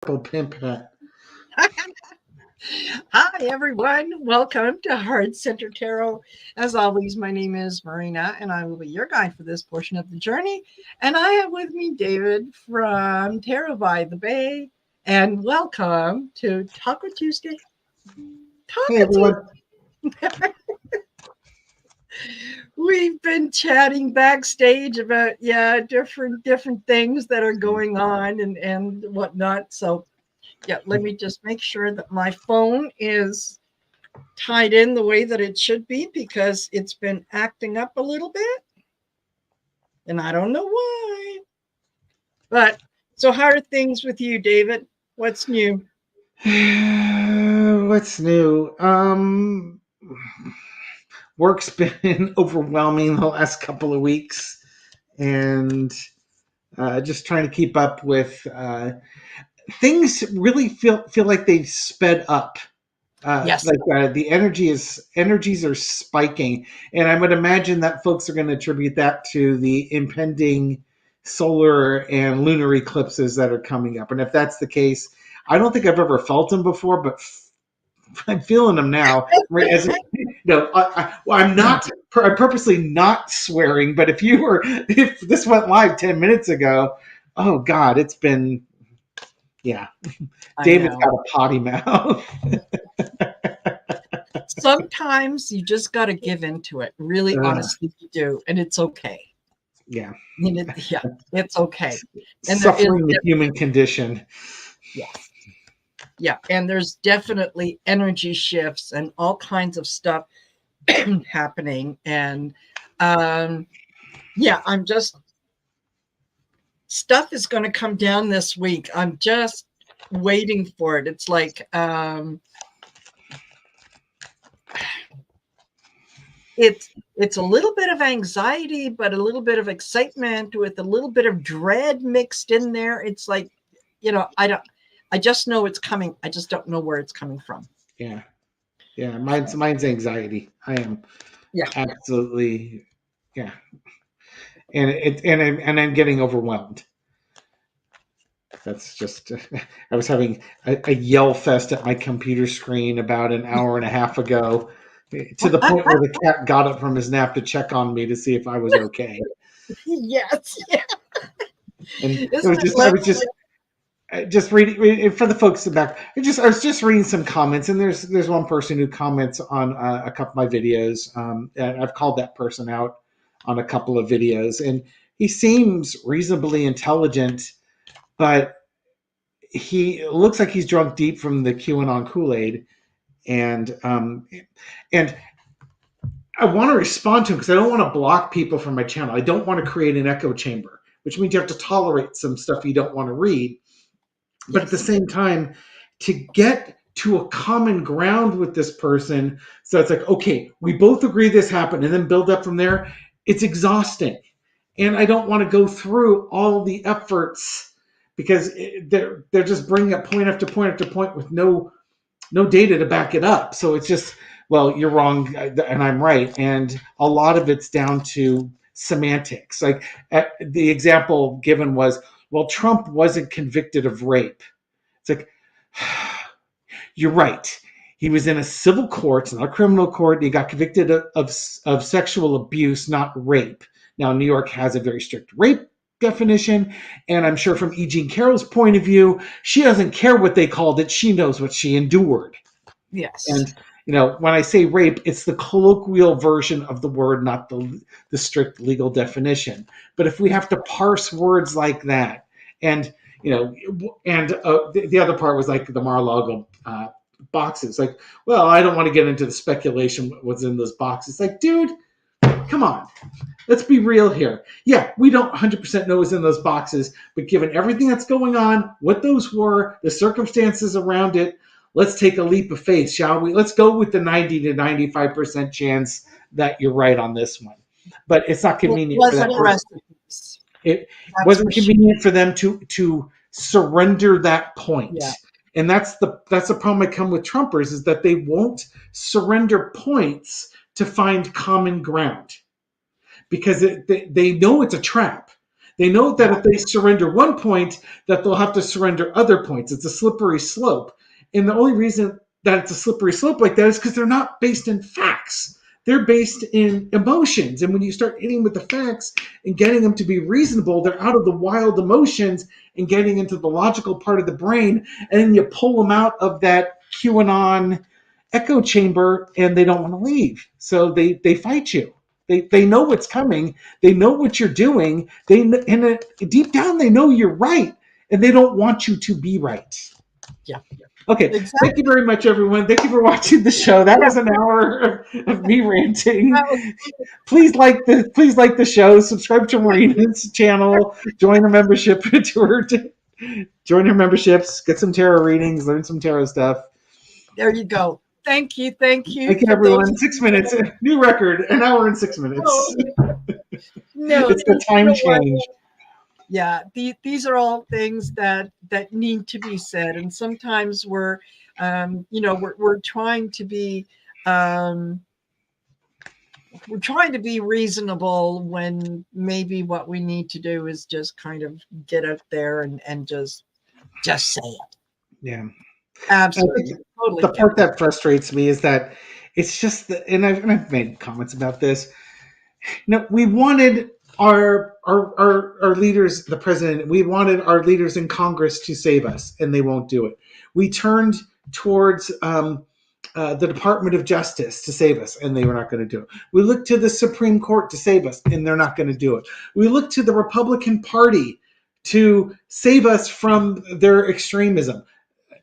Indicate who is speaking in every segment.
Speaker 1: Pimp hat.
Speaker 2: Hi, everyone. Welcome to Heart Center Tarot. As always, my name is Marina, and I will be your guide for this portion of the journey. And I have with me David from Tarot by the Bay. And welcome to Taco Tuesday.
Speaker 1: Hey
Speaker 2: Taco
Speaker 1: everyone.
Speaker 2: Tuesday. We've been chatting backstage about different things that are going on and whatnot. So let me just make sure that my phone is tied in the way that it should be because it's been acting up a little bit and I don't know why. But so how are things with you, David? What's new?
Speaker 1: What's new? Work's been overwhelming the last couple of weeks, and just trying to keep up with things. Really feel like they've sped up.
Speaker 2: Yes,
Speaker 1: The energies are spiking, and I would imagine that folks are going to attribute that to the impending solar and lunar eclipses that are coming up. And if that's the case, I don't think I've ever felt them before, but I'm feeling them now. As I'm not. I'm purposely not swearing, but if this went live 10 minutes ago, oh God, it's been, yeah.
Speaker 2: I
Speaker 1: David's
Speaker 2: know.
Speaker 1: got a potty mouth.
Speaker 2: Sometimes you just got to give into it. Really, honestly, you do. And it's okay.
Speaker 1: Yeah.
Speaker 2: Yeah, it's okay. And there is,
Speaker 1: Suffering the human condition.
Speaker 2: yes. Yeah. And there's definitely energy shifts and all kinds of stuff happening. And I'm just, stuff is going to come down this week. I'm just waiting for it. It's like, it's a little bit of anxiety, but a little bit of excitement with a little bit of dread mixed in there. It's like, I just know it's coming. I just don't know where it's coming from.
Speaker 1: Yeah. Yeah. Mine's anxiety. I am
Speaker 2: Yeah.
Speaker 1: absolutely, yeah. And I'm getting overwhelmed. That's just, I was having a yell fest at my computer screen about an hour and a half ago, to the point where the cat got up from his nap to check on me to see if I was okay.
Speaker 2: Yes. Yeah.
Speaker 1: And it
Speaker 2: Isn't
Speaker 1: was
Speaker 2: it
Speaker 1: just, I
Speaker 2: like,
Speaker 1: was just reading for the folks in the back. I was just reading some comments, and there's one person who comments on a couple of my videos. And I've called that person out on a couple of videos, and he seems reasonably intelligent, but he looks like he's drunk deep from the QAnon Kool-Aid, and I want to respond to him because I don't want to block people from my channel. I don't want to create an echo chamber, which means you have to tolerate some stuff you don't want to read. But at the
Speaker 2: yes.
Speaker 1: same time, to get to a common ground with this person, so it's like, okay, we both agree this happened, and then build up from there, it's exhausting. And I don't want to go through all the efforts because they're just bringing up point after point after point with no data to back it up. So it's just, well, you're wrong and I'm right. And a lot of it's down to semantics. Like the example given was, well, Trump wasn't convicted of rape. It's like, you're right. He was in a civil court, not a criminal court. And he got convicted of sexual abuse, not rape. Now, New York has a very strict rape definition. And I'm sure from E. Jean Carroll's point of view, she doesn't care what they called it. She knows what she endured.
Speaker 2: Yes.
Speaker 1: And, when I say rape, it's the colloquial version of the word, not the strict legal definition. But if we have to parse words like that, and, the other part was like the Mar-a-Lago boxes. Like, well, I don't want to get into the speculation what's in those boxes. Like, dude, come on. Let's be real here. Yeah, we don't 100% know what's in those boxes, but given everything that's going on, what those were, the circumstances around it, let's take a leap of faith, shall we? Let's go with the 90 to 95% chance that you're right on this one. But it's not
Speaker 2: It
Speaker 1: convenient for that
Speaker 2: wasn't a
Speaker 1: person.
Speaker 2: recipe.
Speaker 1: It
Speaker 2: That's for
Speaker 1: wasn't
Speaker 2: sure.
Speaker 1: convenient for them to surrender that point.
Speaker 2: Yeah.
Speaker 1: And that's the problem I come with Trumpers, is that they won't surrender points to find common ground because they know it's a trap. They know that
Speaker 2: Yeah.
Speaker 1: if they surrender one point, that they'll have to surrender other points. It's a slippery slope. And the only reason that it's a slippery slope like that is because they're not based in facts. They're based in emotions. And when you start hitting with the facts and getting them to be reasonable, they're out of the wild emotions and getting into the logical part of the brain. And then you pull them out of that QAnon echo chamber and they don't want to leave. So they fight you. They know what's coming. They know what you're doing. Deep down they know you're right, and they don't want you to be right.
Speaker 2: Yeah.
Speaker 1: Okay, thank you
Speaker 2: Exactly.
Speaker 1: very much, everyone. Thank you for watching the show. That
Speaker 2: Yeah.
Speaker 1: was an hour of me ranting.
Speaker 2: That was
Speaker 1: Please like the show. Subscribe to Marina's channel. Join her membership to her. Join her memberships. Get some tarot readings. Learn some tarot stuff.
Speaker 2: there you go. Thank you. Thank you
Speaker 1: Thank you,
Speaker 2: for those.
Speaker 1: everyone. 6 minutes. New record. An hour and 6 minutes.
Speaker 2: Oh, no,
Speaker 1: It's the
Speaker 2: you
Speaker 1: time
Speaker 2: know what?
Speaker 1: change.
Speaker 2: Yeah, these are all things that need to be said, and sometimes we're trying to be um, we're trying to be reasonable when maybe what we need to do is just kind of get out there and just say it.
Speaker 1: Yeah. I
Speaker 2: Absolutely,
Speaker 1: think
Speaker 2: totally
Speaker 1: the
Speaker 2: get
Speaker 1: part
Speaker 2: it.
Speaker 1: that frustrates me is that it's just that, and I've made comments about this. No, we wanted our leaders, the president, we wanted our leaders in Congress to save us, and they won't do it. We turned towards the Department of Justice to save us, and they were not going to do it. We looked to the Supreme Court to save us, and they're not going to do it. We looked to the Republican Party to save us from their extremism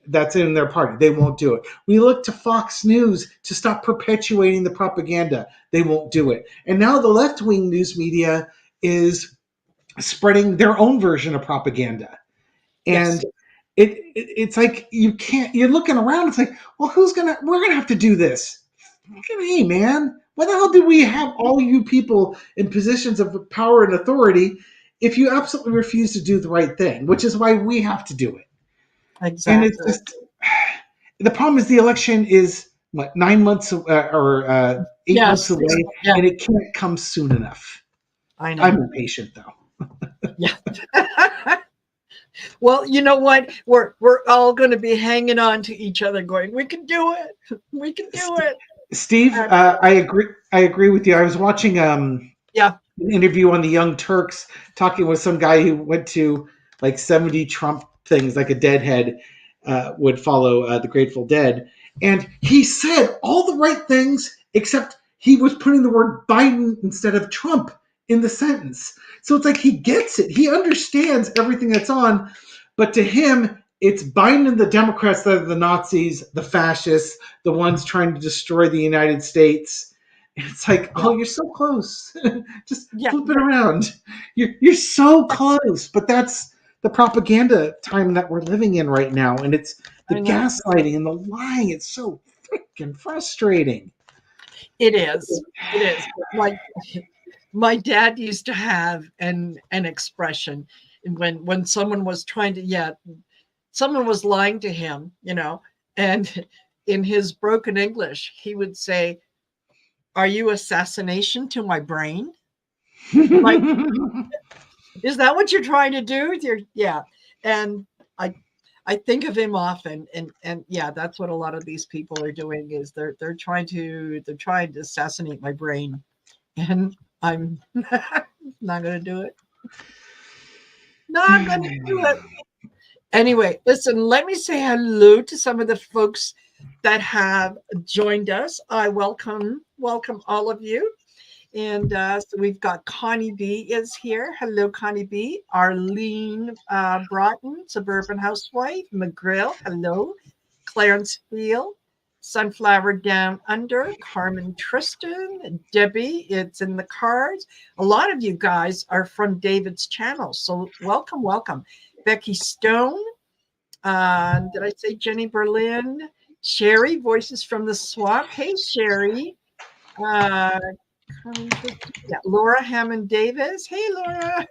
Speaker 1: that's in their party. They won't do it. We look to Fox News to stop perpetuating the propaganda. They won't do it. And now the left wing news media is spreading their own version of propaganda. And
Speaker 2: Yes,
Speaker 1: it's like you can't, you're looking around, it's like, well, we're going to have to do this. Hey, man, why the hell do we have all you people in positions of power and authority if you absolutely refuse to do the right thing, which is why we have to do it? And it's
Speaker 2: exactly.
Speaker 1: just the problem is the election is what 9 months or 8 months
Speaker 2: Yes,
Speaker 1: away,
Speaker 2: yeah,
Speaker 1: and it can't come soon enough.
Speaker 2: I
Speaker 1: I'm
Speaker 2: know.
Speaker 1: impatient though.
Speaker 2: Yeah. Well, you know what? We're all going to be hanging on to each other, going, "We can do it. We can do it."
Speaker 1: Steve,
Speaker 2: And
Speaker 1: I agree. I agree with you. I was watching
Speaker 2: yeah,
Speaker 1: an interview on the Young Turks talking with some guy who went to like 70 Trump things, like a Deadhead would follow the Grateful Dead, and he said all the right things except he was putting the word Biden instead of Trump in the sentence. So it's like he gets it. He understands everything that's on, but to him, it's Biden and the Democrats that are the Nazis, the fascists, the ones trying to destroy the United States. It's like,
Speaker 2: yeah,
Speaker 1: oh, you're so close. Just
Speaker 2: yeah.
Speaker 1: flip it around. You're so close, but that's the propaganda time that we're living in right now, and it's the
Speaker 2: I know
Speaker 1: gaslighting and the lying. It's so freaking frustrating.
Speaker 2: it is. It is. My dad used to have an expression when someone was trying to someone was lying to him, and in his broken English, he would say, "Are you assassination to my brain?" I'm like, is that what you're trying to do? Yeah. And I I think of him often, and yeah, that's what a lot of these people are doing is they're trying to assassinate my brain, and I'm not going to do it. Not going to do it. Anyway, listen, let me say hello to some of the folks that have joined us. I welcome all of you. And so we've got Connie B is here. Hello, Connie B. Arlene Broughton, suburban housewife. McGrill, hello. Clarence Field, Sunflower Down Under. Carmen Tristan, Debbie, it's in the cards. A lot of you guys are from David's channel, so welcome, welcome. Becky Stone, did I say Jenny Berlin? Sherry, Voices from the Swamp. Hey, Sherry. Uh, yeah, Laura Hammond Davis. Hey, Laura.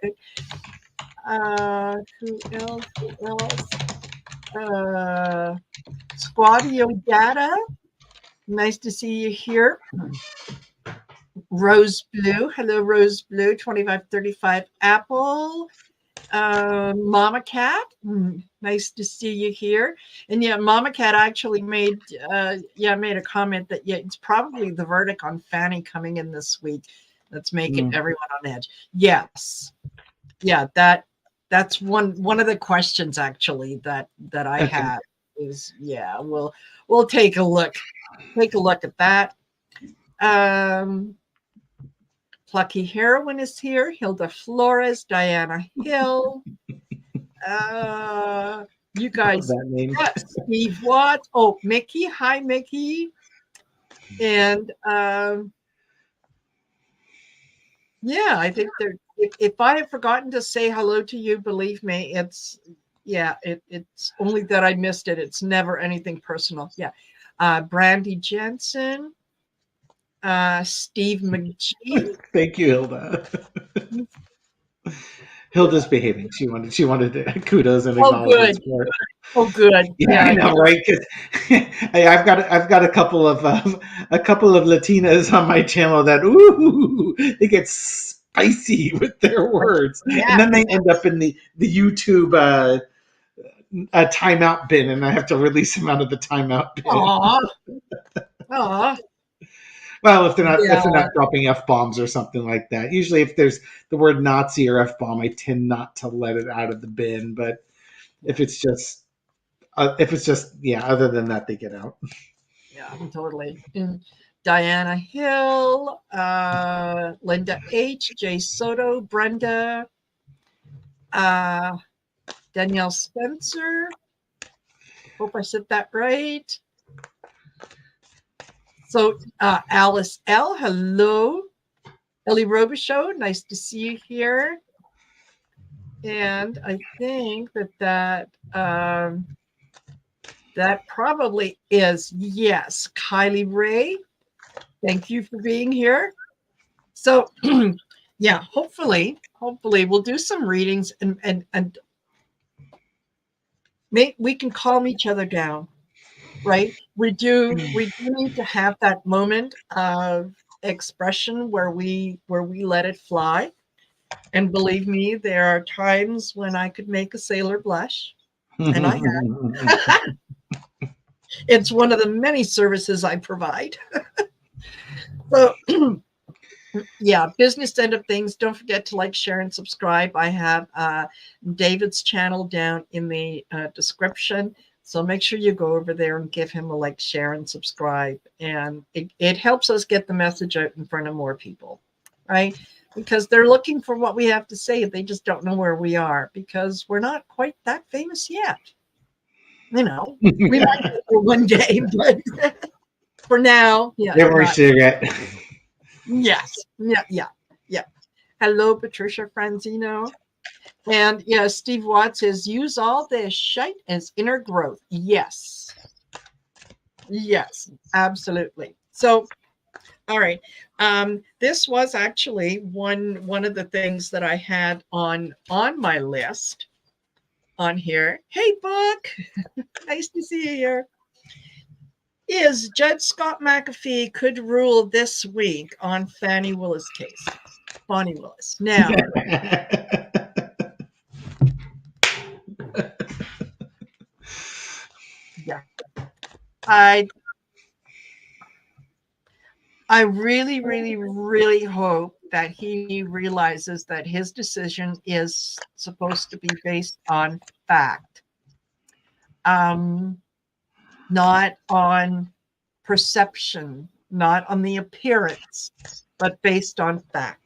Speaker 2: Who else? Who else? Squadio Data. Nice to see you here. Rose Blue. Hello, Rose Blue. 2535 Apple. Mama Cat, nice to see you here. And yeah, Mama Cat actually made made a comment that yeah, it's probably the verdict on Fanny coming in this week that's making everyone on edge. Yes, yeah, that's one of the questions actually that I
Speaker 1: Okay.
Speaker 2: have is yeah, we'll take a look at that. Um, Plucky Heroine is here. Hilda Flores, Diana Hill. You
Speaker 1: Love
Speaker 2: guys,
Speaker 1: that name.
Speaker 2: yes, Steve Watts. Oh, Mickey. Hi, Mickey. And yeah, I think there. If I have forgotten to say hello to you, believe me, it's only that I missed it. It's never anything personal. Yeah, Brandy Jensen, Steve McGee.
Speaker 1: Thank you, Hilda. Hilda's behaving. She wanted kudos and
Speaker 2: Oh, good.
Speaker 1: acknowledgments for it.
Speaker 2: Oh, good.
Speaker 1: Yeah, I
Speaker 2: Yeah,
Speaker 1: know, right? 'Cause hey, I've got a couple of Latinas on my channel that ooh they get spicy with their words, and
Speaker 2: yeah.
Speaker 1: then they end up in the YouTube timeout bin, and I have to release them out of the timeout bin.
Speaker 2: Aw, aw.
Speaker 1: Well, if
Speaker 2: Yeah,
Speaker 1: they're not dropping f bombs or something like that. Usually, if there's the word Nazi or f bomb, I tend not to let it out of the bin. But
Speaker 2: yeah,
Speaker 1: if it's just yeah, other than that, they get out.
Speaker 2: yeah, totally. And Diana Hill, Linda H, Jay Soto, Brenda, uh, Danielle Spencer. Hope I said that right. So, Alice L, hello. Ellie Robichaud, nice to see you here. And I think that probably is, yes, Kylie Ray. Thank you for being here. So, yeah, hopefully we'll do some readings and we can calm each other down, right? We do need to have that moment of expression where we let it fly. And believe me, there are times when I could make a sailor blush, and I have. It's one of the many services I provide. So, yeah, business end of things. Don't forget to like, share, and subscribe. I have David's channel down in the description. So make sure you go over there and give him a like, share, and subscribe. And it helps us get the message out in front of more people, right? Because they're looking for what we have to say. They just don't know where we are because we're not quite that famous yet. You know, we might be there one day, but for now, yeah,
Speaker 1: Every
Speaker 2: not.
Speaker 1: cigarette.
Speaker 2: Yes. Yeah, yeah, yeah. Hello, Patricia Franzino. And yeah, Steve Watts says, use all this shite as inner growth. Yes. Yes, absolutely. So, all right. This was actually one of the things that I had on my list on here. Hey, Book. Nice to see you here. Is Judge Scott McAfee could rule this week on Fannie Willis case. Bonnie Willis. Now, yeah, I really, really, really hope that he realizes that his decision is supposed to be based on fact, not on perception, not on the appearance, but based on fact.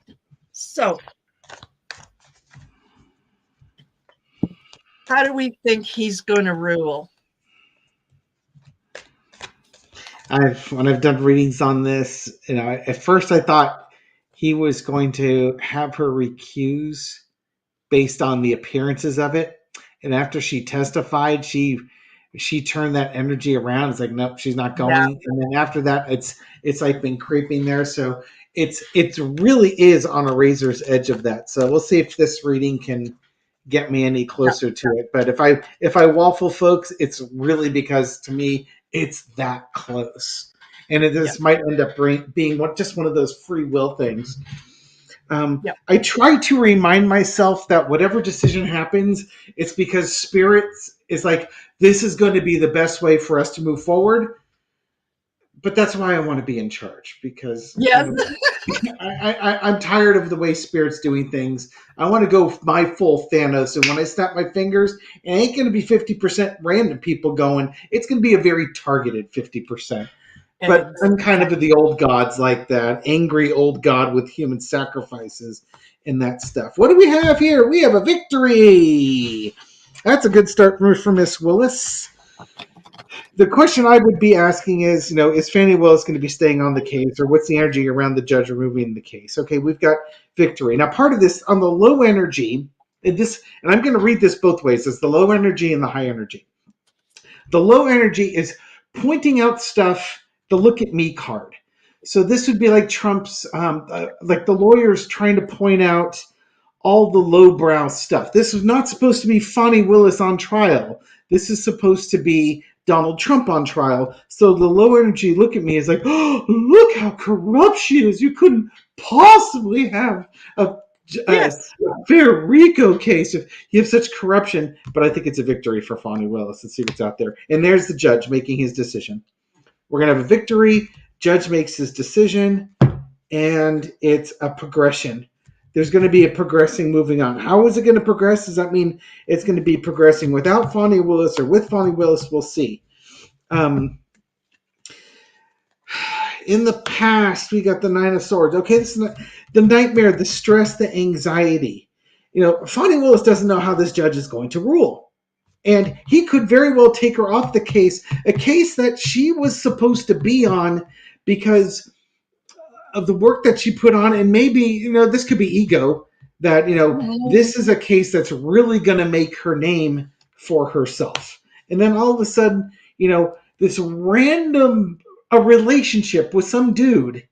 Speaker 2: So, how do we think he's going to rule?
Speaker 1: When I've done readings on this, at first I thought he was going to have her recuse based on the appearances of it, and after she testified, she turned that energy around. It's like, nope, she's not
Speaker 2: Yeah,
Speaker 1: going. And then after that, it's like been creeping there. So it's really is on a razor's edge of that. So we'll see if this reading can get me any
Speaker 2: yeah,
Speaker 1: closer to it. But if I waffle, folks, it's really because to me it's that close, and
Speaker 2: yeah,
Speaker 1: this might end up being just one of those free will things.
Speaker 2: Yep.
Speaker 1: I try to remind myself that whatever decision happens, it's because spirits is like, this is going to be the best way for us to move forward. But that's why I want to be in charge, because
Speaker 2: Yes.
Speaker 1: I'm tired of the way spirits doing things. I want to go my full Thanos, and when I snap my fingers, it ain't going to be 50% random people going. It's going to be a very targeted 50%. But I'm kind of the old gods like that, angry old god with human sacrifices and that stuff. What do we have here? We have a victory. That's a good start for Miss Willis. The question I would be asking is, is Fannie Willis going to be staying on the case, or what's the energy around the judge removing the case? Okay, we've got victory. Now, part of this on the low energy, and I'm going to read this both ways. It's the low energy and the high energy. The low energy is pointing out stuff, the look at me card. So this would be like Trump's, like the lawyers trying to point out all the lowbrow stuff. This is not supposed to be Fannie Willis on trial. This is supposed to be Donald Trump on trial. So the low energy look at me is like, oh, look how corrupt she is. You couldn't possibly have a
Speaker 2: Yes.
Speaker 1: fair RICO case if you have such corruption. But I think it's a victory for Fannie Willis. Let's see what's out there. And there's the judge making his decision. We're going to have a victory. Judge makes his decision, and it's a progression. There's going to be a progressing moving on. How is it going to progress? Does that mean it's going to be progressing without Fannie Willis or with Fannie Willis? We'll see. In the past, we got the Nine of Swords. Okay, this is the nightmare, the stress, the anxiety. Fannie Willis doesn't know how this judge is going to rule. And he could very well take her off the case, a case that she was supposed to be on because of the work that she put on. And maybe, this could be ego, that, this is a case that's really going to make her name for herself. And then all of a sudden, this random a relationship with some dude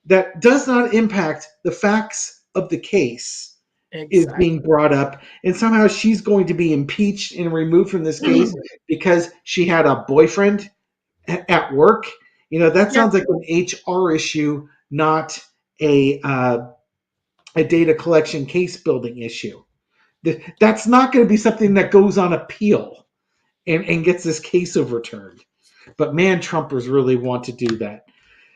Speaker 1: that does not impact the facts of the case is being brought up, and somehow she's going to be impeached and removed from this case because she had a boyfriend at work. That sounds like an HR issue, not a data collection case building issue. That's not going to be something that goes on appeal and gets this case overturned. But man, Trumpers really want to do that.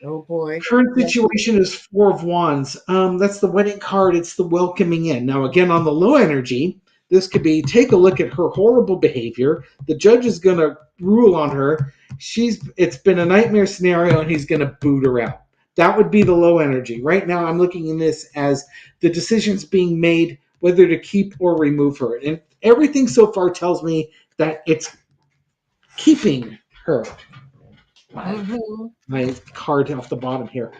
Speaker 2: Oh boy.
Speaker 1: Current situation is Four of Wands. That's the wedding card. It's the welcoming in. Now, again, on the low energy, this could be take a look at her horrible behavior. The judge is going to rule on her. It's been a nightmare scenario, and he's going to boot her out. That would be the low energy. Right now, I'm looking in this as the decisions being made whether to keep or remove her. And everything so far tells me that it's keeping her. My card off the bottom here.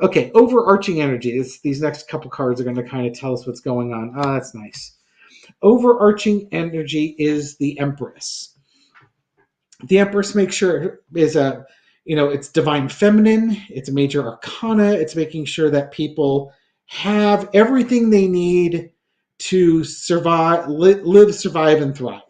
Speaker 1: Okay, overarching energy. These next couple cards are going to kind of tell us what's going on. Oh, that's nice. Overarching energy is the Empress. The Empress makes sure is it's divine feminine. It's a major arcana. It's making sure that people have everything they need to survive, live, survive, and thrive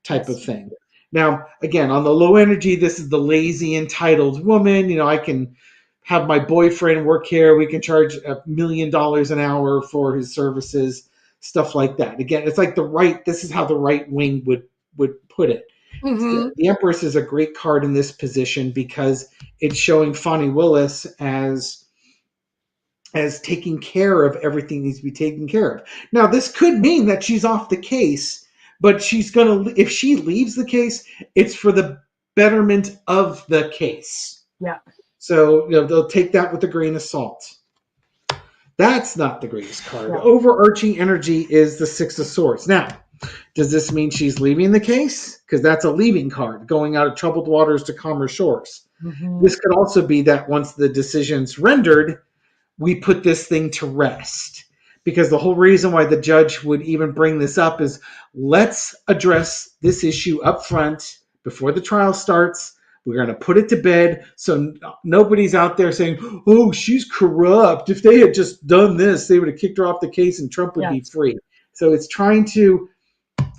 Speaker 1: type of thing. Now, again, on the low energy, this is the lazy, entitled woman. I can have my boyfriend work here. We can charge $1 million an hour for his services, stuff like that. Again, it's like this is how the right wing would put it. The Empress is a great card in this position because it's showing Fannie Willis as taking care of everything needs to be taken care of. Now, this could mean that she's off the case, but if she leaves the case, it's for the betterment of the case.
Speaker 2: Yeah.
Speaker 1: So, they'll take that with a grain of salt. That's not the greatest card. Overarching energy is the Six of Swords. Now, does this mean she's leaving the case? Because that's a leaving card, going out of troubled waters to calmer shores. This could also be that once the decision's rendered, we put this thing to rest. Because the whole reason why the judge would even bring this up is let's address this issue up front before the trial starts. We're going to put it to bed so nobody's out there saying, oh, she's corrupt. If they had just done this, they would have kicked her off the case and Trump would be free. So it's trying to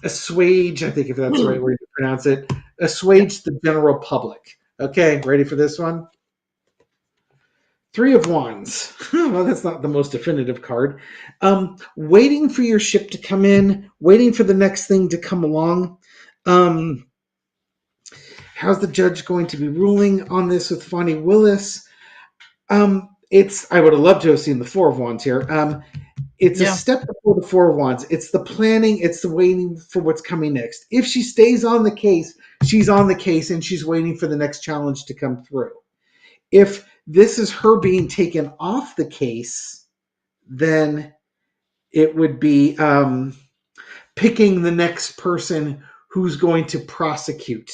Speaker 1: assuage, I think if that's the right way to pronounce it, assuage the general public. Okay, ready for this one? Three of Wands. Well, that's not the most definitive card. Waiting for your ship to come in, waiting for the next thing to come along. Um, how's the judge going to be ruling on this with Fonnie Willis? It's I would have loved to have seen the Four of Wands here. It's a
Speaker 2: Yeah.
Speaker 1: step before the Four of Wands. It's the planning, it's the waiting for what's coming next. If she stays on the case, she's on the case and she's waiting for the next challenge to come through. If this is her being taken off the case, then it would be picking the next person who's going to prosecute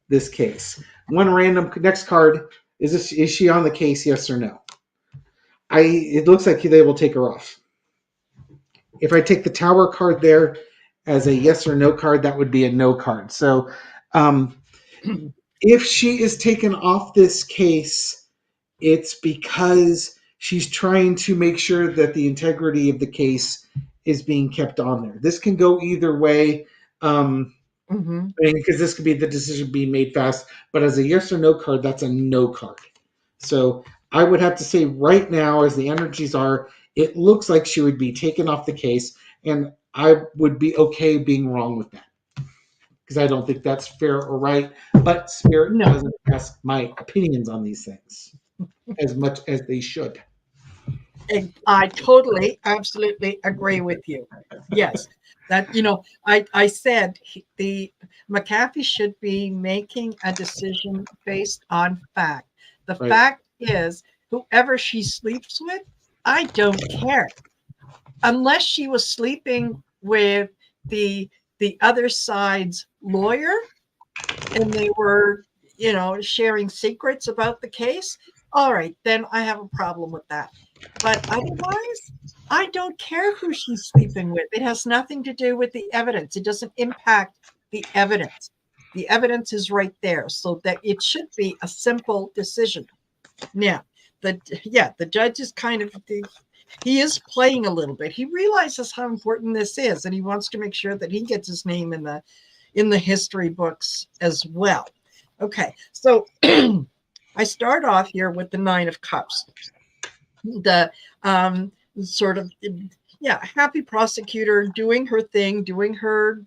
Speaker 1: this case. One random next card is she on the case? Yes or no? It looks like they will take her off. If I take the Tower card there as a yes or no card, that would be a no card. So um, if she is taken off this case, it's because she's trying to make sure that the integrity of the case is being kept on there. This can go either way.
Speaker 2: Mm-hmm.
Speaker 1: Because this could be the decision being made fast, but as a yes or no card, that's a no card. So I would have to say right now, as the energies are, it looks like she would be taken off the case, and I would be okay being wrong with that because I don't think that's fair or right. But Spirit
Speaker 2: No.
Speaker 1: doesn't ask my opinions on these things as much as they should.
Speaker 2: I totally, absolutely agree with you. Yes, that I said the McAfee should be making a decision based on fact. The
Speaker 1: Right.
Speaker 2: fact is, whoever she sleeps with, I don't care, unless she was sleeping with the other side's lawyer and they were sharing secrets about the case. All right, then I have a problem with that. But otherwise, I don't care who she's sleeping with. It has nothing to do with the evidence. It doesn't impact the evidence. The evidence is right there, so that it should be a simple decision. Now, the judge is he is playing a little bit. He realizes how important this is, and he wants to make sure that he gets his name in the history books as well. Okay, so I start off here with the Nine of Cups. The sort of happy prosecutor doing her thing, doing her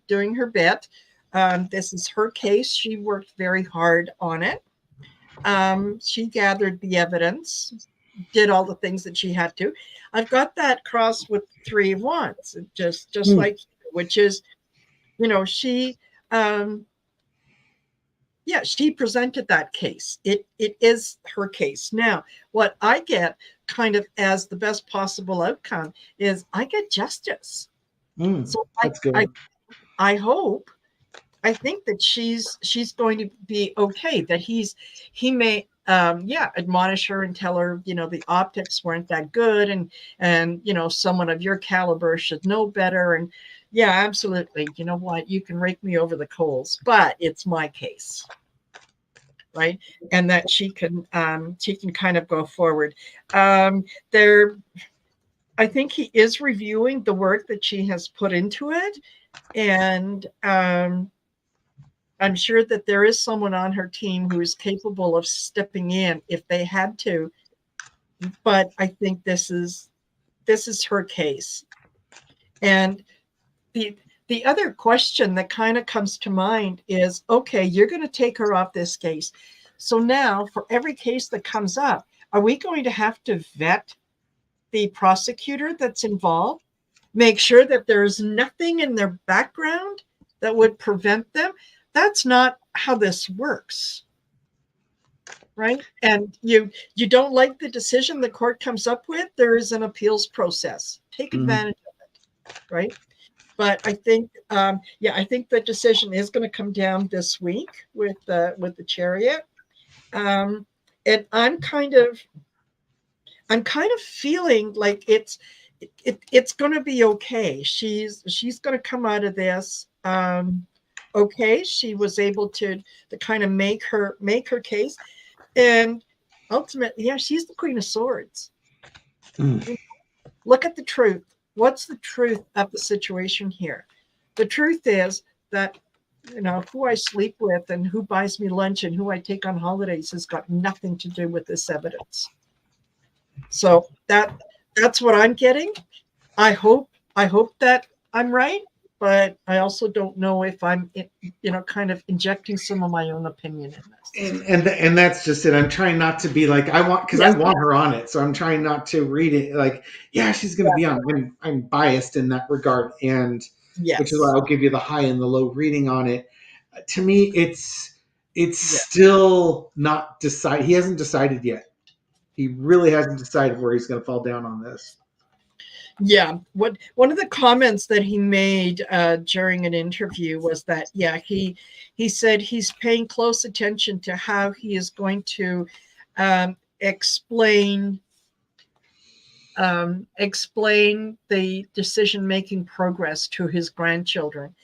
Speaker 2: bit. This is her case. She worked very hard on it. She gathered the evidence, did all the things that she had to. I've got that crossed with Three of Wands, just like, which is, she she presented that case. It is her case. Now, what I get kind of as the best possible outcome is I get justice. So
Speaker 1: That's good.
Speaker 2: I hope, I think that she's going to be okay, that he may admonish her and tell her, the optics weren't that good, and someone of your caliber should know better. And yeah, absolutely. You know what? You can rake me over the coals, but it's my case. Right. And that she can kind of go forward. There, I think he is reviewing the work that she has put into it. And I'm sure that there is someone on her team who is capable of stepping in if they had to. But I think this is her case. And the other question that kind of comes to mind is, okay, you're going to take her off this case. So now for every case that comes up, are we going to have to vet the prosecutor that's involved? Make sure that there's nothing in their background that would prevent them? That's not how this works. Right? And you don't like the decision the court comes up with, there is an appeals process. Take advantage of it. Right? But I think, I think the decision is going to come down this week with the Chariot, and I'm kind of feeling like it's going to be okay. She's going to come out of this. Okay, she was able to kind of make her case, and ultimately, she's the Queen of Swords. Look at the truth. What's the truth of the situation here? The truth is that, who I sleep with and who buys me lunch and who I take on holidays has got nothing to do with this evidence. So that's what I'm getting. I hope that I'm right, but I also don't know if I'm kind of injecting some of my own opinion in this.
Speaker 1: And that's just it. I'm trying not to be like I want because I
Speaker 2: Yes,
Speaker 1: want her on it, so I'm trying not to read it like yeah she's going to be on. I'm biased in that regard, and which is why
Speaker 2: yes,
Speaker 1: I'll give you the high and the low reading on it. To me, it's
Speaker 2: yeah.
Speaker 1: still not decided. He hasn't decided yet. He really hasn't decided where he's going to fall down on this.
Speaker 2: Yeah, what one of the comments that he made during an interview was that he said he's paying close attention to how he is going to explain the decision making progress to his grandchildren.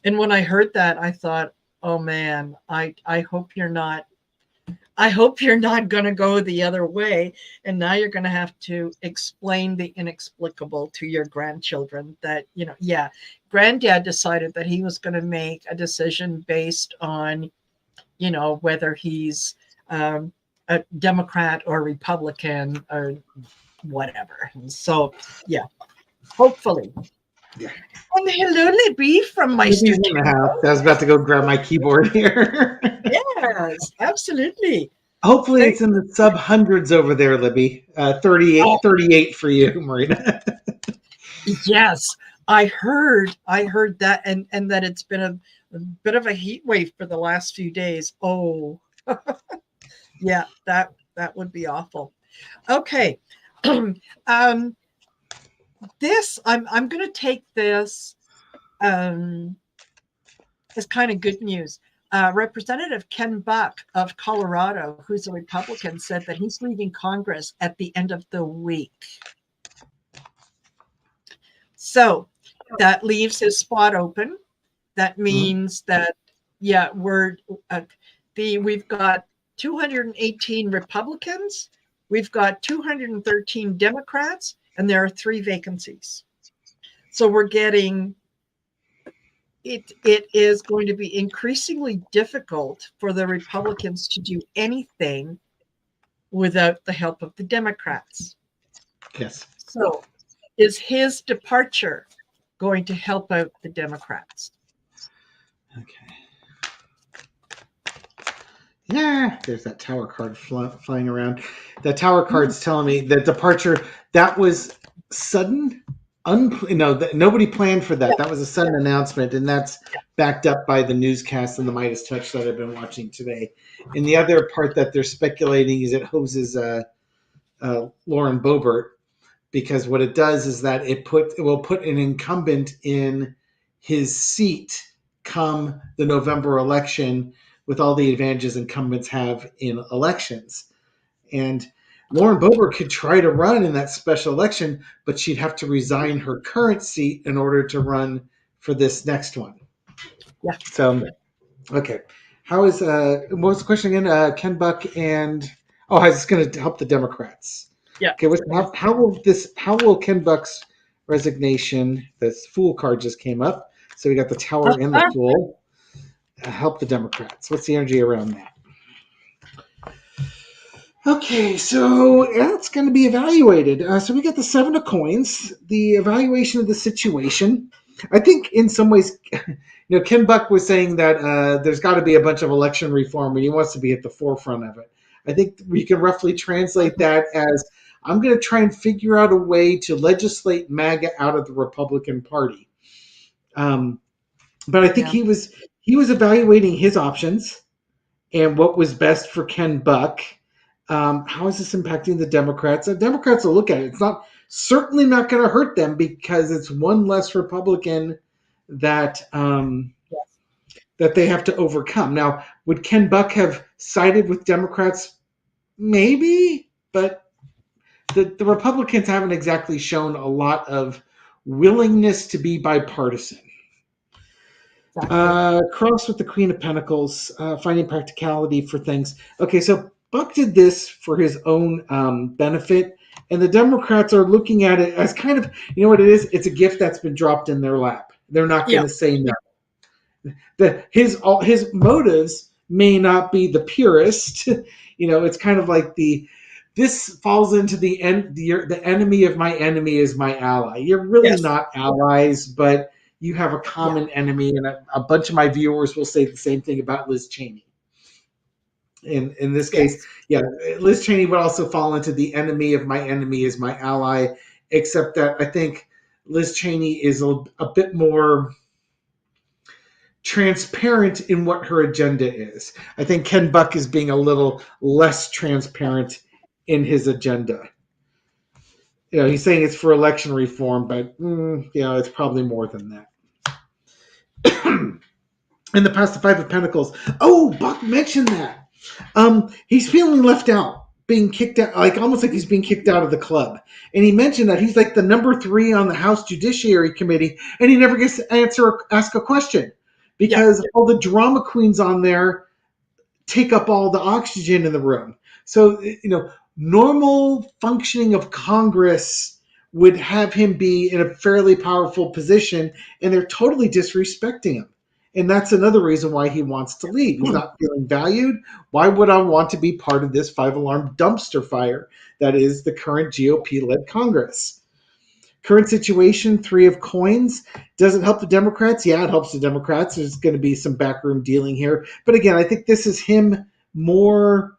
Speaker 2: And when I heard that, I thought, oh man, I hope you're not. I hope you're not going to go the other way. And now you're going to have to explain the inexplicable to your grandchildren that, yeah, granddad decided that he was going to make a decision based on, whether he's a Democrat or Republican or whatever. So, yeah, hopefully.
Speaker 1: Yeah.
Speaker 2: And hello, Libby from Meister
Speaker 1: Maybe in the house. I was about to go grab my keyboard here.
Speaker 2: Yes, absolutely.
Speaker 1: Hopefully,
Speaker 2: Thank,
Speaker 1: it's in the sub hundreds over there, Libby. 38,
Speaker 2: oh,
Speaker 1: 38 for you, Marina.
Speaker 2: yes, I heard that, and that it's been a bit of a heat wave for the last few days. Oh, yeah, that would be awful. Okay. um this I'm going to take this um as kind of good news. Representative Ken Buck of Colorado, who's a Republican, said that he's leaving Congress at the end of the week. So that leaves his spot open. That
Speaker 1: Mhm.
Speaker 2: means that yeah, uh, we've got 218 Republicans, we've got 213 Democrats, and there are 3 vacancies. So we're getting it is going to be increasingly difficult for the Republicans to do anything without the help of the Democrats.
Speaker 1: Yes.
Speaker 2: So is his departure going to help out the Democrats?
Speaker 1: Okay. Yeah, there's that tower card flying around. The tower card's telling me the departure that was sudden. Nobody planned for that.
Speaker 2: Yeah,
Speaker 1: That was a sudden announcement, and that's backed up by the newscast and the Midas Touch that I've been watching today. And the other part that they're speculating is it hoses Lauren Boebert because what it does is that it will put an incumbent in his seat come the November election with all the advantages incumbents have in elections. And Lauren Boebert could try to run in that special election, but she'd have to resign her current seat in order to run for this next one.
Speaker 2: yeah.
Speaker 1: So, okay. How is what was the question again? Ken Buck and oh, how's this going to help the Democrats?
Speaker 2: Yeah.
Speaker 1: Okay, how will Ken Buck's resignation? This fool card just came up, so we got the tower and the fool. Help the Democrats. What's the energy around that? Okay, so that's going to be evaluated. So we got the 7 of coins, the evaluation of the situation. I think in some ways, Ken Buck was saying that there's got to be a bunch of election reform, and he wants to be at the forefront of it. I think we can roughly translate that as I'm going to try and figure out a way to legislate MAGA out of the Republican Party. But I think
Speaker 2: Yeah.
Speaker 1: he was evaluating his options and what was best for Ken Buck. How is this impacting the Democrats? The Democrats will look at it. It's not certainly not going to hurt them because it's one less Republican that that they have to overcome. Now, would Ken Buck have sided with Democrats? Maybe, but the Republicans haven't exactly shown a lot of willingness to be bipartisan.
Speaker 2: Exactly.
Speaker 1: Cross with the Queen of Pentacles, finding practicality for things. Okay, so Buck did this for his own benefit, and the Democrats are looking at it as kind of, you know what it is? It's a gift that's been dropped in their lap. They're not going
Speaker 2: Yeah.
Speaker 1: to say no. His motives may not be the purest. It's kind of like this falls into the enemy of my enemy is my ally. You're really
Speaker 2: Yes.
Speaker 1: not allies, but you have a
Speaker 2: Yeah.
Speaker 1: common enemy, and a bunch of my viewers will say the same thing about Liz Cheney. In this case,
Speaker 2: Yes.
Speaker 1: yeah, Liz Cheney would also fall into the enemy of my enemy is my ally, except that I think Liz Cheney is a bit more transparent in what her agenda is. I think Ken Buck is being a little less transparent in his agenda. He's saying it's for election reform, but it's probably more than that. In the past, the Five of Pentacles. Oh, Buck mentioned that. He's feeling left out, being kicked out, like almost like he's being kicked out of the club. And he mentioned that he's like the number 3 on the House Judiciary Committee, and he never gets to ask a question
Speaker 2: Yeah.
Speaker 1: because all the drama queens on there take up all the oxygen in the room. So, normal functioning of Congress would have him be in a fairly powerful position, and they're totally disrespecting him. And that's another reason why he wants to leave. He's not feeling valued. Why would I want to be part of this 5 alarm dumpster fire that is the current GOP led Congress? Current situation, 3 of coins. Does it help the Democrats? Yeah, it helps the Democrats. There's going to be some backroom dealing here. But again, I think this is him more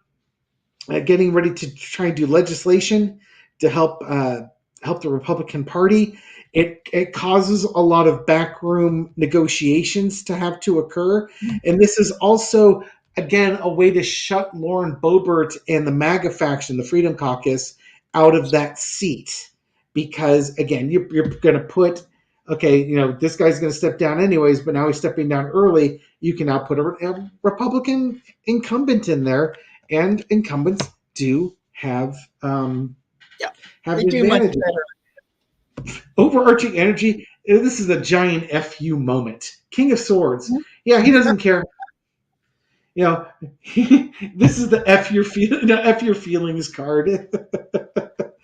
Speaker 1: getting ready to try and do legislation to help the Republican Party. It causes a lot of backroom negotiations to have to occur. And this is also, again, a way to shut Lauren Boebert and the MAGA faction, the Freedom Caucus, out of that seat. Because, again, you're going to put, okay, this guy's going to step down anyways, but now he's stepping down early. You can now put a Republican incumbent in there, and incumbents do have
Speaker 2: Yeah.
Speaker 1: have
Speaker 2: They do much
Speaker 1: advantages.
Speaker 2: better.
Speaker 1: Overarching energy. This is a giant FU moment. King of Swords.
Speaker 2: Mhm.
Speaker 1: Yeah, he doesn't care. This is the F your feelings card.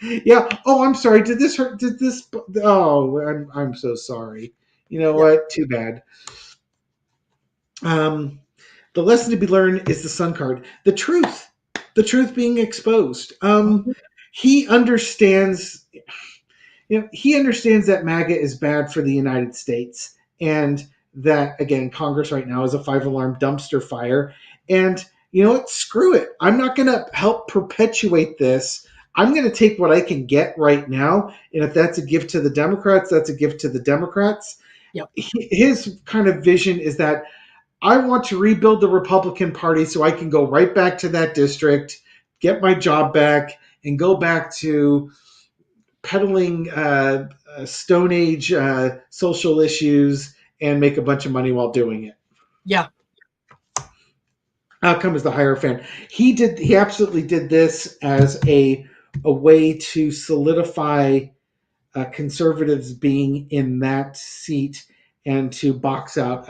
Speaker 1: Yeah. Oh, I'm sorry. Did this hurt? Did this? Oh, I'm so sorry. You know
Speaker 2: Yeah.
Speaker 1: what? Too bad. The lesson to be learned is the Sun card. The truth being exposed.
Speaker 2: Mhm.
Speaker 1: He understands. He understands that MAGA is bad for the United States, and that again, Congress right now is a 5 alarm dumpster fire. And you know what? Screw it. I'm not going to help perpetuate this. I'm going to take what I can get right now, and if that's a gift to the Democrats, that's a gift to the Democrats.
Speaker 2: Yep.
Speaker 1: His kind of vision is that I want to rebuild the Republican Party so I can go right back to that district, get my job back, and go back to peddling Stone Age social issues and make a bunch of money while doing it.
Speaker 2: Yeah.
Speaker 1: Outcome is the Hierophant. He absolutely did this as a way to solidify conservatives being in that seat and to box out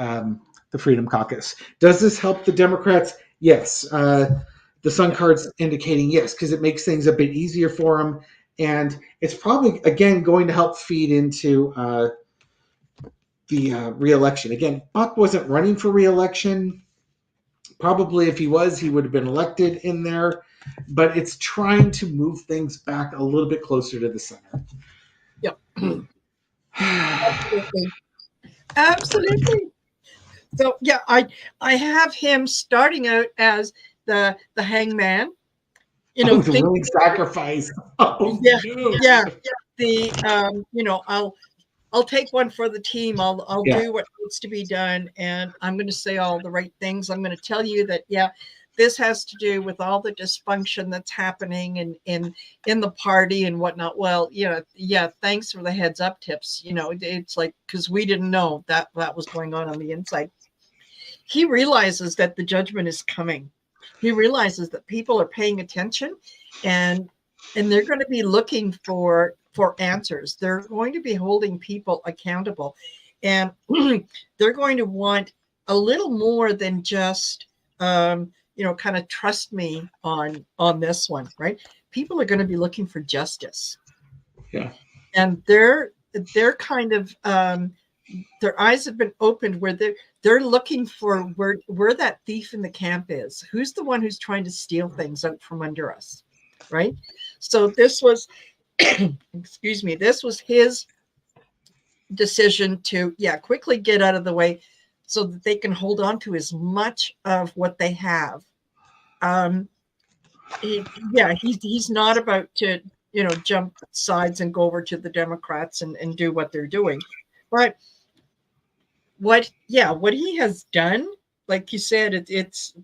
Speaker 1: the Freedom Caucus. Does this help the Democrats? Yes. The Sun card's indicating yes, because it makes things a bit easier for them. And it's probably, again, going to help feed into the reelection. Again, Buck wasn't running for reelection. Probably if he was, he would have been elected in there. But it's trying to move things back a little bit closer to the center.
Speaker 2: Yep. Absolutely. Absolutely. So yeah, I have him starting out as the hangman.
Speaker 1: The
Speaker 2: Think,
Speaker 1: willing sacrifice. Oh,
Speaker 2: yeah,
Speaker 1: no.
Speaker 2: yeah. The I'll take one for the team. I'll do what needs to be done, and I'm going to say all the right things. I'm going to tell you that this has to do with all the dysfunction that's happening in the party and whatnot. Well, thanks for the heads up tips. It's like, because we didn't know that was going on the inside. He realizes that the judgment is coming. He realizes that people are paying attention, and they're going to be looking for answers. They're going to be holding people accountable, and they're going to want a little more than just kind of trust me on this one, right? People are going to be looking for justice.
Speaker 1: Yeah.
Speaker 2: And they're kind of their eyes have been opened where they're looking for where that thief in the camp is. Who's the one who's trying to steal things out from under us? right? So this was, excuse me, this was his decision to, yeah, quickly get out of the way so that they can hold on to as much of what they have. Um, yeah, he's not about to, jump sides and go over to the Democrats and do what they're doing. But what he has done, like you said, it's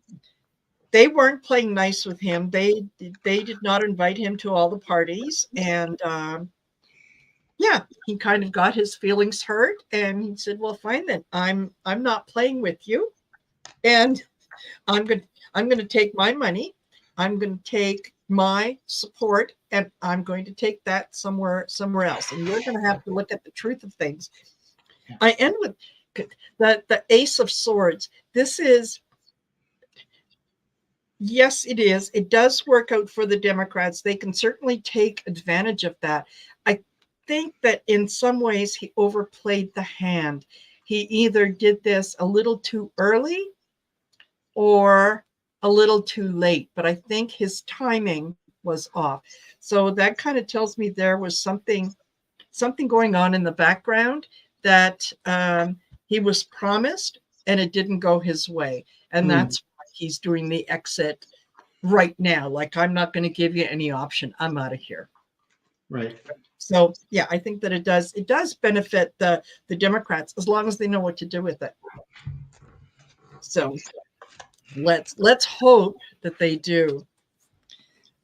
Speaker 2: they weren't playing nice with him. They did not invite him to all the parties, and yeah, he kind of got his feelings hurt, and he said, "Well, fine then. I'm not playing with you, and I'm going I'm going to take my money. I'm going to take my support, and I'm going to take that somewhere else. And you're going to have to look at the truth of things." I end with the Ace of Swords. This is, yes, it is. It does work out for the Democrats. They can certainly take advantage of that. I think that in some ways he overplayed the hand. He either did this a little too early or a little too late, but I think his timing was off. So that kind of tells me there was something going on in the background that he was promised and it didn't go his way. And that's why he's doing the exit right now. Like, I'm not going to give you any option. I'm out of here.
Speaker 1: Right.
Speaker 2: So yeah, I think that it does benefit the Democrats as long as they know what to do with it. So let's hope that they do.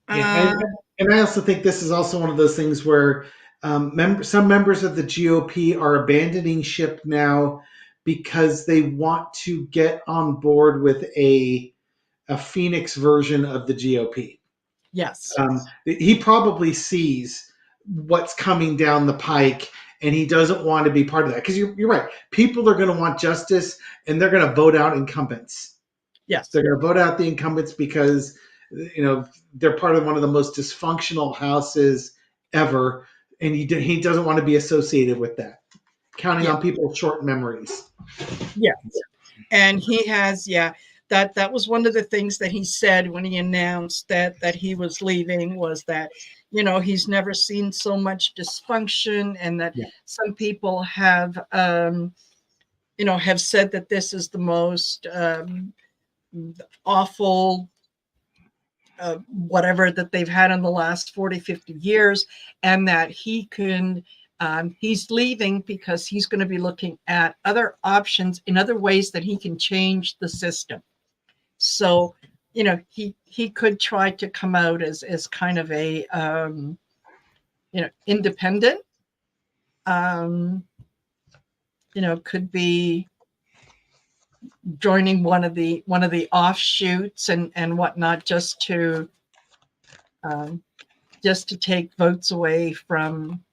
Speaker 1: Yeah, and I also think this is also one of those things where some members of the GOP are abandoning ship now because they want to get on board with a Phoenix version of the GOP.
Speaker 2: Yes.
Speaker 1: He probably sees what's coming down the pike, and he doesn't want to be part of that. Because you're right, people are going to want justice, and they're going to vote out incumbents.
Speaker 2: Yes.
Speaker 1: They're going to vote out the incumbents because they're part of one of the most dysfunctional houses ever, and he doesn't want to be associated with that. Counting on people's short memories.
Speaker 2: Yes. And he has, that was one of the things that he said when he announced that he was leaving, was that he's never seen so much dysfunction, and that some people have have said that this is the most awful whatever that they've had in the last 40-50 years, and that he's leaving because he's going to be looking at other options in other ways that he can change the system. So, he could try to come out as kind of a, independent, could be joining one of the offshoots and whatnot, just to take votes away from,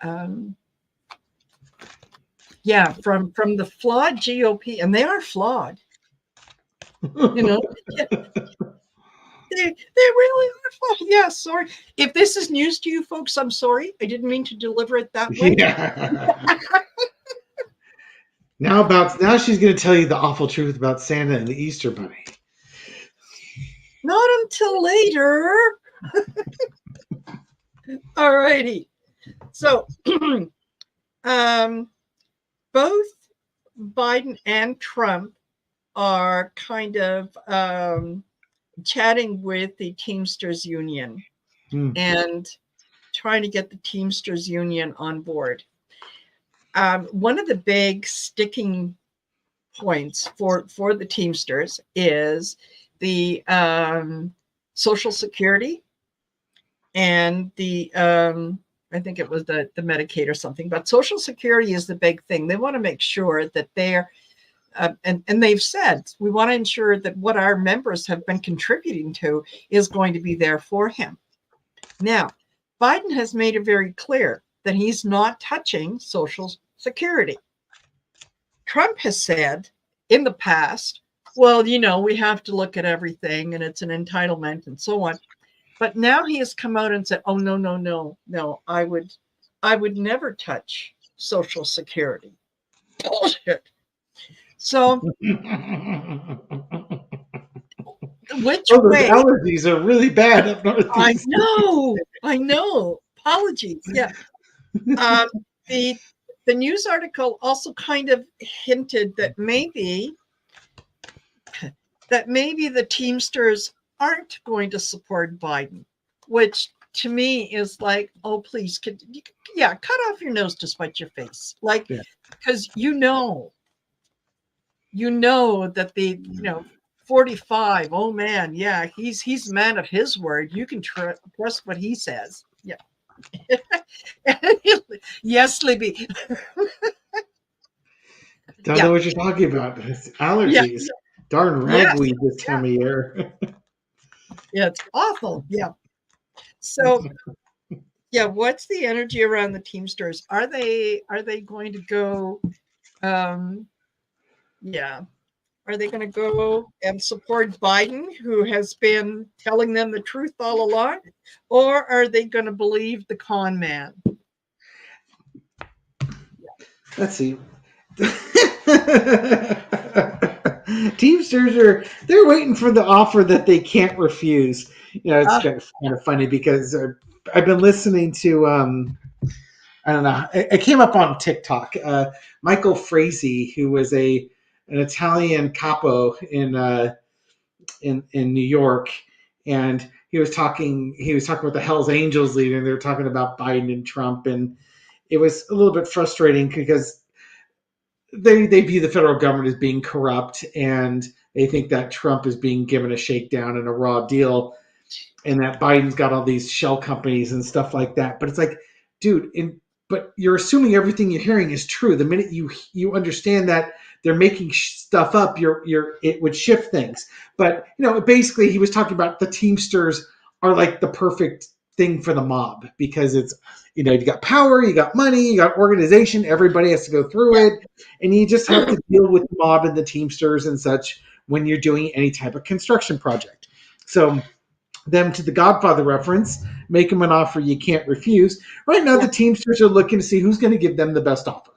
Speaker 2: from the flawed GOP, and they are flawed. They really are flawed. Yeah, sorry. If this is news to you folks, I'm sorry. I didn't mean to deliver it that way.
Speaker 1: Yeah. Now she's going to tell you the awful truth about Santa and the Easter Bunny.
Speaker 2: Not until later. All righty. So, both Biden and Trump are kind of chatting with the Teamsters Union and trying to get the Teamsters Union on board. One of the big sticking points for the Teamsters is the Social Security and the I think it was the Medicaid or something, but Social Security is the big thing. They want to make sure that they're and they've said, we want to ensure that what our members have been contributing to is going to be there for him. Now, Biden has made it very clear that he's not touching Social Security. Trump has said in the past, well, we have to look at everything and it's an entitlement and so on. But now he has come out and said, oh, no, I would never touch Social Security. Bullshit. So which
Speaker 1: Oh, those
Speaker 2: way?
Speaker 1: allergies are really bad up north
Speaker 2: I
Speaker 1: these
Speaker 2: know. I know. Apologies. Yeah. Um, the the news article also kind of hinted that maybe the Teamsters aren't going to support Biden, which to me is like, oh please, yeah, cut off your nose to spite your face, like,
Speaker 1: days.
Speaker 2: because that the 45, oh man, yeah, he's a man of his word. You can trust what he says. Yeah. Yes, Libby.
Speaker 1: Don't know
Speaker 2: Yeah.
Speaker 1: what you're talking about. It's
Speaker 2: Yeah.
Speaker 1: allergies. Darn
Speaker 2: Yes.
Speaker 1: ragweed this
Speaker 2: Yeah.
Speaker 1: time of year.
Speaker 2: Yeah. It's awful. Yeah. So yeah, what's the energy around the Teamsters? Are they going to go? Um, yeah. Are they going to go and support Biden, who has been telling them the truth all along, or are they going to believe the con man?
Speaker 1: Let's see. Teamsters they're waiting for the offer that they can't refuse. It's
Speaker 2: Uh,
Speaker 1: kind of funny because I've been listening to I don't know. It came up on TikTok. Michael Frazee, who was an Italian capo in New York, and he was talking about the Hell's Angels leader, and they were talking about Biden and Trump, and it was a little bit frustrating because they view the federal government as being corrupt, and they think that Trump is being given a shakedown and a raw deal, and that Biden's got all these shell companies and stuff like that. But it's like, dude, but you're assuming everything you're hearing is true. The minute you understand that they're making stuff up, it would shift things. But basically, he was talking about the Teamsters are like the perfect thing for the mob because it's you got power, you got money, you got organization. Everybody has to go through
Speaker 2: yeah.
Speaker 1: it, and you just have to deal with the mob and the Teamsters and such when you're doing any type of construction project. So them to the Godfather reference, make them an offer you can't refuse. Right now, the
Speaker 2: Yeah.
Speaker 1: Teamsters are looking to see who's going to give them the best offer.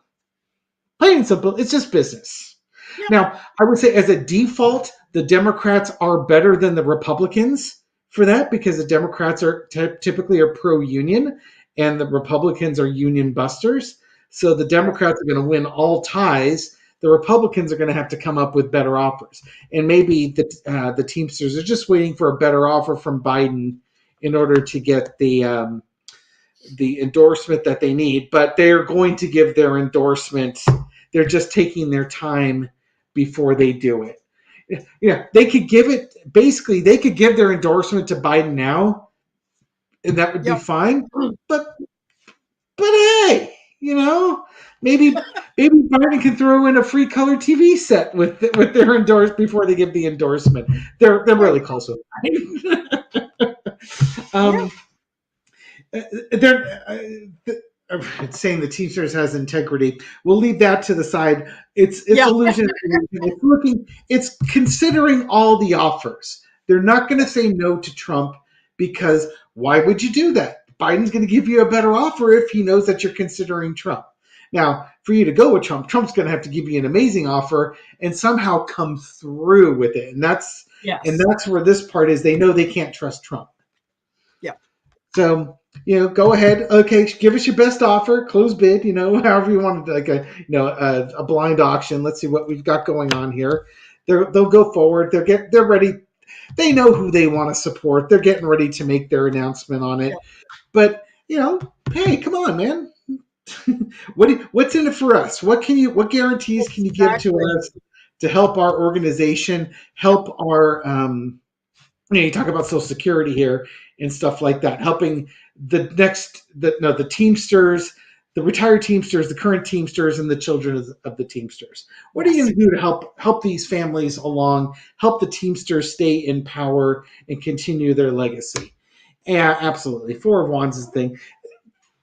Speaker 1: Plain and simple, it's just business.
Speaker 2: Yeah.
Speaker 1: Now, I would say as a default, the Democrats are better than the Republicans for that because the Democrats are typically are pro-union and the Republicans are union busters. So the Democrats are going to win all ties. The Republicans are going to have to come up with better offers, and maybe the Teamsters are just waiting for a better offer from Biden in order to get the endorsement that they need. But they're going to give their endorsement. They're just taking their time before they do it. They could give it. Basically, they could give their endorsement to Biden now, and that would be
Speaker 2: Yep.
Speaker 1: fine. But hey, maybe Biden can throw in a free color TV set with their endorsement before they give the endorsement. They're really close with that.
Speaker 2: Yeah.
Speaker 1: um, they're it's saying the Teamsters has integrity. We'll leave that to the side. It's
Speaker 2: Yeah.
Speaker 1: illusion. It's considering all the offers. They're not going to say no to Trump because why would you do that? Biden's going to give you a better offer if he knows that you're considering Trump. Now, for you to go with Trump, Trump's going to have to give you an amazing offer and somehow come through with it. And
Speaker 2: Yes.
Speaker 1: that's where this part is. They know they can't trust Trump.
Speaker 2: Yeah.
Speaker 1: So, go ahead. Okay, give us your best offer, close bid, however you want to, like a blind auction. Let's see what we've got going on here. They'll go forward. They're ready. They know who they want to support. They're getting ready to make their announcement on
Speaker 2: Yeah.
Speaker 1: it. But, hey, come on, man. What's in it for us? What guarantees can you give to
Speaker 2: Exactly.
Speaker 1: us to help our organization, help our you talk about Social Security here and stuff like that, helping the Teamsters, the retired Teamsters, the current Teamsters, and the children of the Teamsters. What are you
Speaker 2: Yes.
Speaker 1: going to do to help these families along, help the Teamsters stay in power and continue their legacy? Yeah, absolutely. Four of Wands is the thing.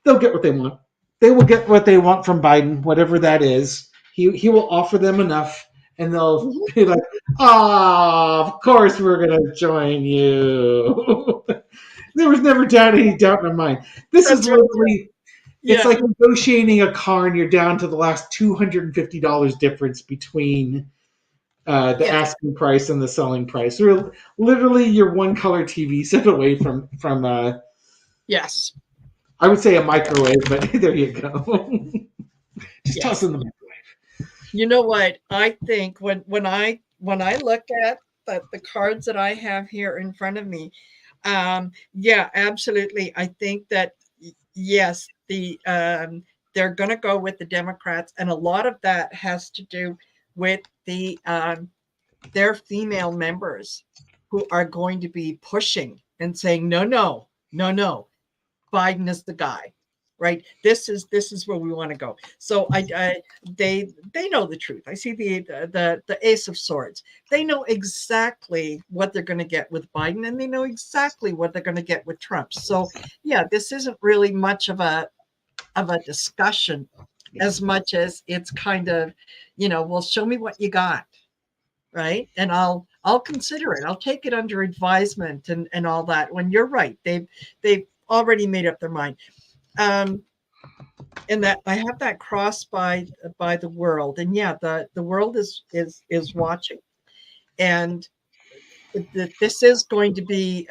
Speaker 1: They'll get what they want. They will get what they want from Biden, whatever that is. He will offer them enough, and they'll
Speaker 2: Mhm.
Speaker 1: be like, "Ah, of course we're gonna join you." There was never any doubt in my mind. This is
Speaker 2: That's right.
Speaker 1: literally it's
Speaker 2: Yeah.
Speaker 1: like negotiating a car, and you're down to the last $250 difference between the
Speaker 2: Yes.
Speaker 1: asking price and the selling price. Literally, you're one color TV set away from
Speaker 2: Yes.
Speaker 1: I would say a microwave, but there you go. Just toss
Speaker 2: Yes.
Speaker 1: in the microwave.
Speaker 2: You know what? I think when I look at the cards that I have here in front of me, yeah, absolutely. I think that yes, they're going to go with the Democrats, and a lot of that has to do with their female members who are going to be pushing and saying, no, no, no, no, Biden is the guy, right? This is where we want to go. So they know the truth. I see the Ace of Swords. They know exactly what they're going to get with Biden, and they know exactly what they're going to get with Trump. So yeah, this isn't really much of a discussion as much as it's kind of, well, show me what you got, right? And I'll consider it. I'll take it under advisement and all that. When you're right, they've already made up their mind. Um, and that I have that crossed by the world, and yeah, the world is watching, and this is going to be.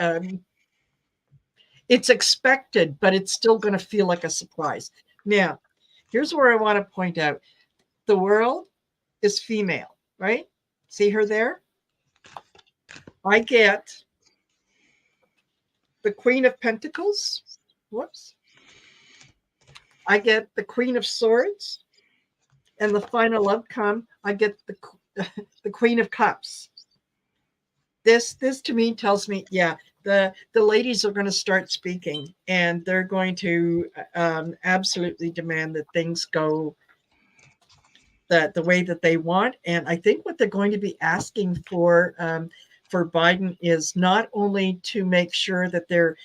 Speaker 2: It's expected, but it's still going to feel like a surprise. Now, here's where I want to point out: the world is female, right? See her there? I get the Queen of Pentacles. Whoops. I get the Queen of Swords, and the final outcome, I get the Queen of Cups. This to me tells me, yeah, the ladies are going to start speaking, and they're going to absolutely demand that things go the way that they want. And I think what they're going to be asking for Biden is not only to make sure that their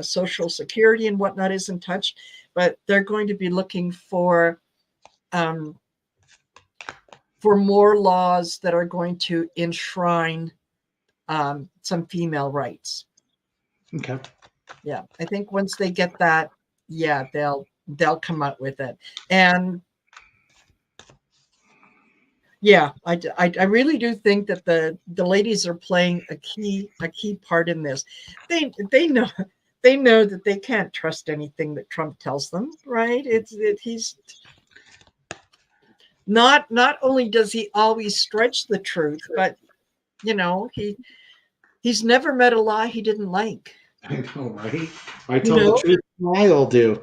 Speaker 2: Social Security and whatnot isn't touched, but they're going to be looking um, for more laws that are going to enshrine some female rights.
Speaker 1: Okay.
Speaker 2: Yeah, I think once they get that, yeah, they'll come out with it. And yeah, I really do think that the ladies are playing a key part in this. They know that they can't trust anything that Trump tells them, right? He's not only does he always stretch the truth, but he's never met a lie he didn't like.
Speaker 1: I know, right? I
Speaker 2: You
Speaker 1: tell the
Speaker 2: know,
Speaker 1: truth, I'll do.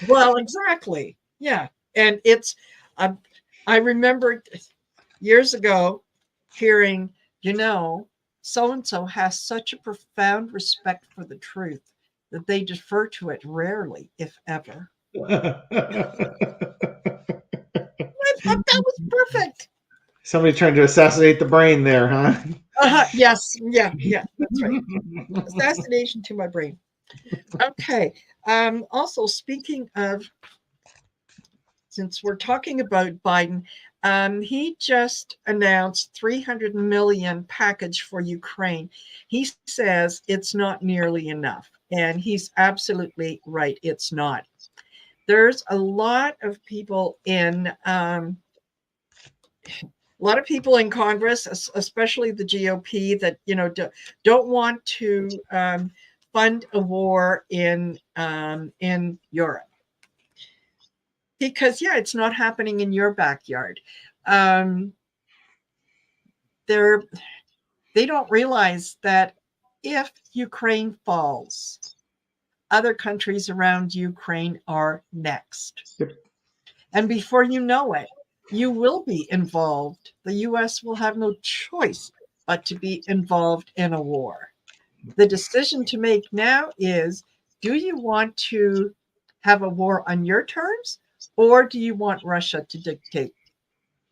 Speaker 2: well, exactly, yeah, and it's um, I remember years ago hearing, so and so has such a profound respect for the truth that they defer to it rarely, if ever. I thought that was perfect.
Speaker 1: Somebody trying to assassinate the brain there, huh?
Speaker 2: Yes, yeah, that's right. Assassination to my brain. Okay. Also, speaking of, since we're talking about Biden, he just announced 300 million package for Ukraine. He says it's not nearly enough, and he's absolutely right. It's not. There's a lot of people in Congress, especially the GOP, that don't want to fund a war in Europe, because yeah, it's not happening in your backyard. Um, they're they don't realize that if Ukraine falls, other countries around Ukraine are next. And before you know it, you will be involved. The US will have no choice but to be involved in a war. The decision to make now is, do you want to have a war on your terms, or do you want Russia to dictate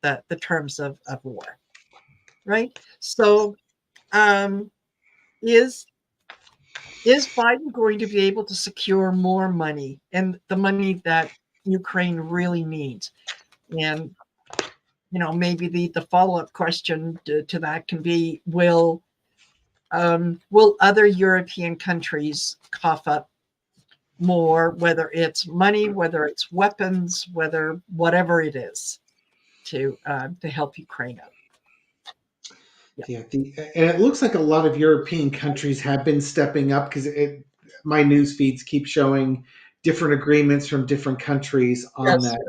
Speaker 2: the terms of war? Right? So, um, is Biden going to be able to secure more money, and the money that Ukraine really needs? And maybe the follow-up question to that can be, will other European countries cough up more, whether it's money, whether it's weapons, whatever it is, to help Ukraine out? Yeah.
Speaker 1: Yeah, and it looks like a lot of European countries have been stepping up because my news feeds keep showing different agreements from different countries on
Speaker 2: Yes.
Speaker 1: that.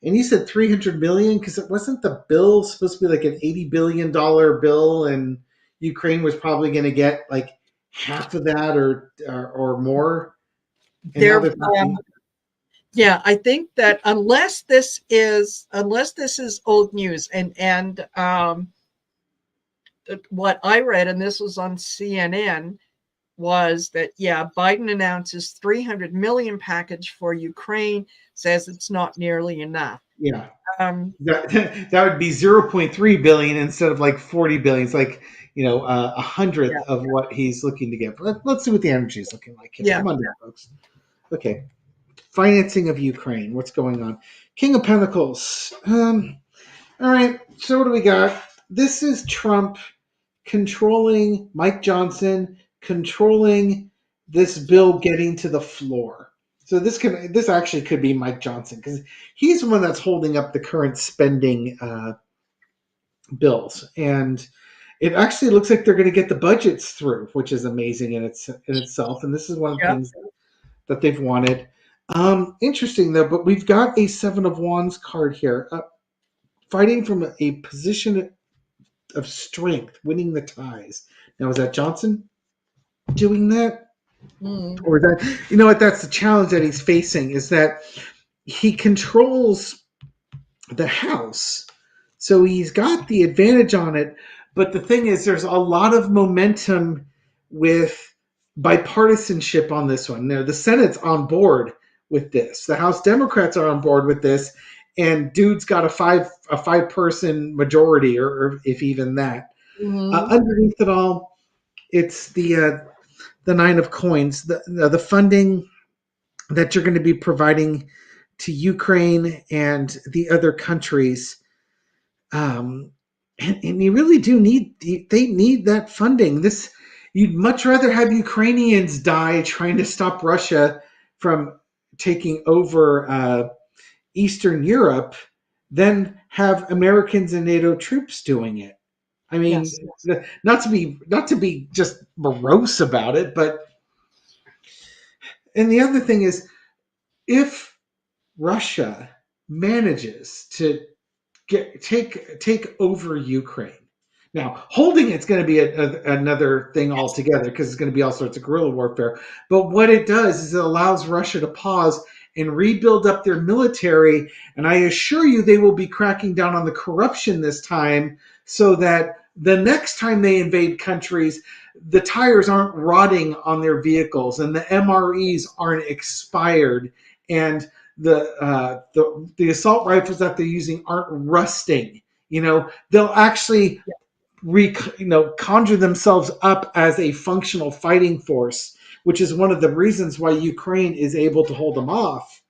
Speaker 1: And you said 300 million because it wasn't the bill supposed to be like an $80 billion bill, and Ukraine was probably going to get like half of that or more, and now
Speaker 2: There,
Speaker 1: they're talking.
Speaker 2: yeah, I think that unless this is old news, and what I read, and this was on CNN, was that yeah, Biden announces 300 million package for Ukraine, says it's not nearly enough.
Speaker 1: Yeah,
Speaker 2: Um,
Speaker 1: that would be 0.3 billion instead of like 40 billion. It's like a
Speaker 2: yeah,
Speaker 1: hundredth of what he's looking to get. Let's see what the energy is looking like here.
Speaker 2: yeah,
Speaker 1: Come on down, folks. Okay, financing of Ukraine. What's going on? King of Pentacles. All right. So what do we got? This is Trump controlling Mike Johnson, controlling this bill getting to the floor. So this actually could be Mike Johnson because he's the one that's holding up the current spending bills, and it actually looks like they're going to get the budgets through, which is amazing in itself. And this is one of the
Speaker 2: yeah.
Speaker 1: things that they've wanted. Interesting though, but we've got a Seven of Wands card here, fighting from a position of strength, winning the ties. Now, is that Johnson doing that?
Speaker 2: Mm,
Speaker 1: Or that, what, that's the challenge that he's facing is that he controls the House. So he's got the advantage on it. But the thing is, there's a lot of momentum with bipartisanship on this one. Now, the Senate's on board with this. The House Democrats are on board with this, and dude's got a five person majority, or if even that.
Speaker 2: mhm.
Speaker 1: Underneath it all, it's the nine of coins, the funding that you're going to be providing to Ukraine and the other countries. And you really do they need that funding. You'd much rather have Ukrainians die trying to stop Russia from taking over Eastern Europe than have Americans and NATO troops doing it. I
Speaker 2: Yes.
Speaker 1: mean, not to be just morose about it, but and the other thing is, if Russia manages to take over Ukraine, now holding it's going to be another thing altogether because it's going to be all sorts of guerrilla warfare. But what it does is it allows Russia to pause and rebuild up their military, and I assure you they will be cracking down on the corruption this time, so that the next time they invade countries, the tires aren't rotting on their vehicles and the MREs aren't expired, and the assault rifles that they're using aren't rusting. They'll actually conjure themselves up as a functional fighting force, which is one of the reasons why Ukraine is able to hold them off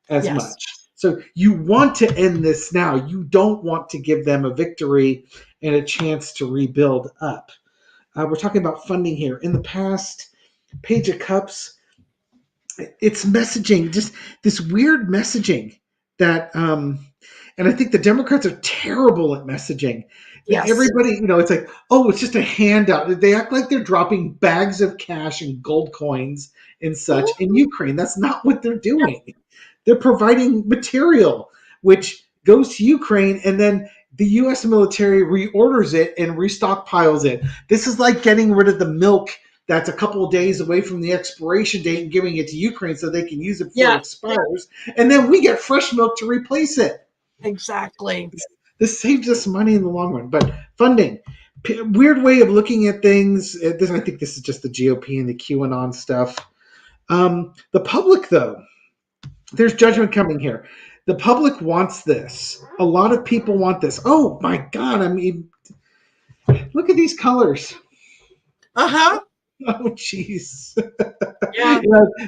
Speaker 1: as
Speaker 2: Yes.
Speaker 1: much. So you want to end this now. You don't want to give them a victory and a chance to rebuild up. We're talking about funding here. In the past, Page of Cups, it's messaging, just this weird messaging that and I think the Democrats are terrible at messaging.
Speaker 2: Yes.
Speaker 1: Everybody, it's like, oh, it's just a handout. They act like they're dropping bags of cash and gold coins and such in
Speaker 2: Mhm.
Speaker 1: Ukraine. That's not what they're doing. They're providing material which goes to Ukraine, and then the US military reorders it and restockpiles it. This is like getting rid of the milk that's a couple of days away from the expiration date and giving it to Ukraine so they can use it before it
Speaker 2: Yeah.
Speaker 1: expires. And then we get fresh milk to replace it.
Speaker 2: Exactly.
Speaker 1: This saves us money in the long run. But funding, weird way of looking at things. I think this is just the GOP and the QAnon stuff. The public, though, there's judgment coming here. The public wants this. A lot of people want this. Oh my God. I mean, look at these colors.
Speaker 2: Uh huh.
Speaker 1: Oh, jeez.
Speaker 2: Yeah.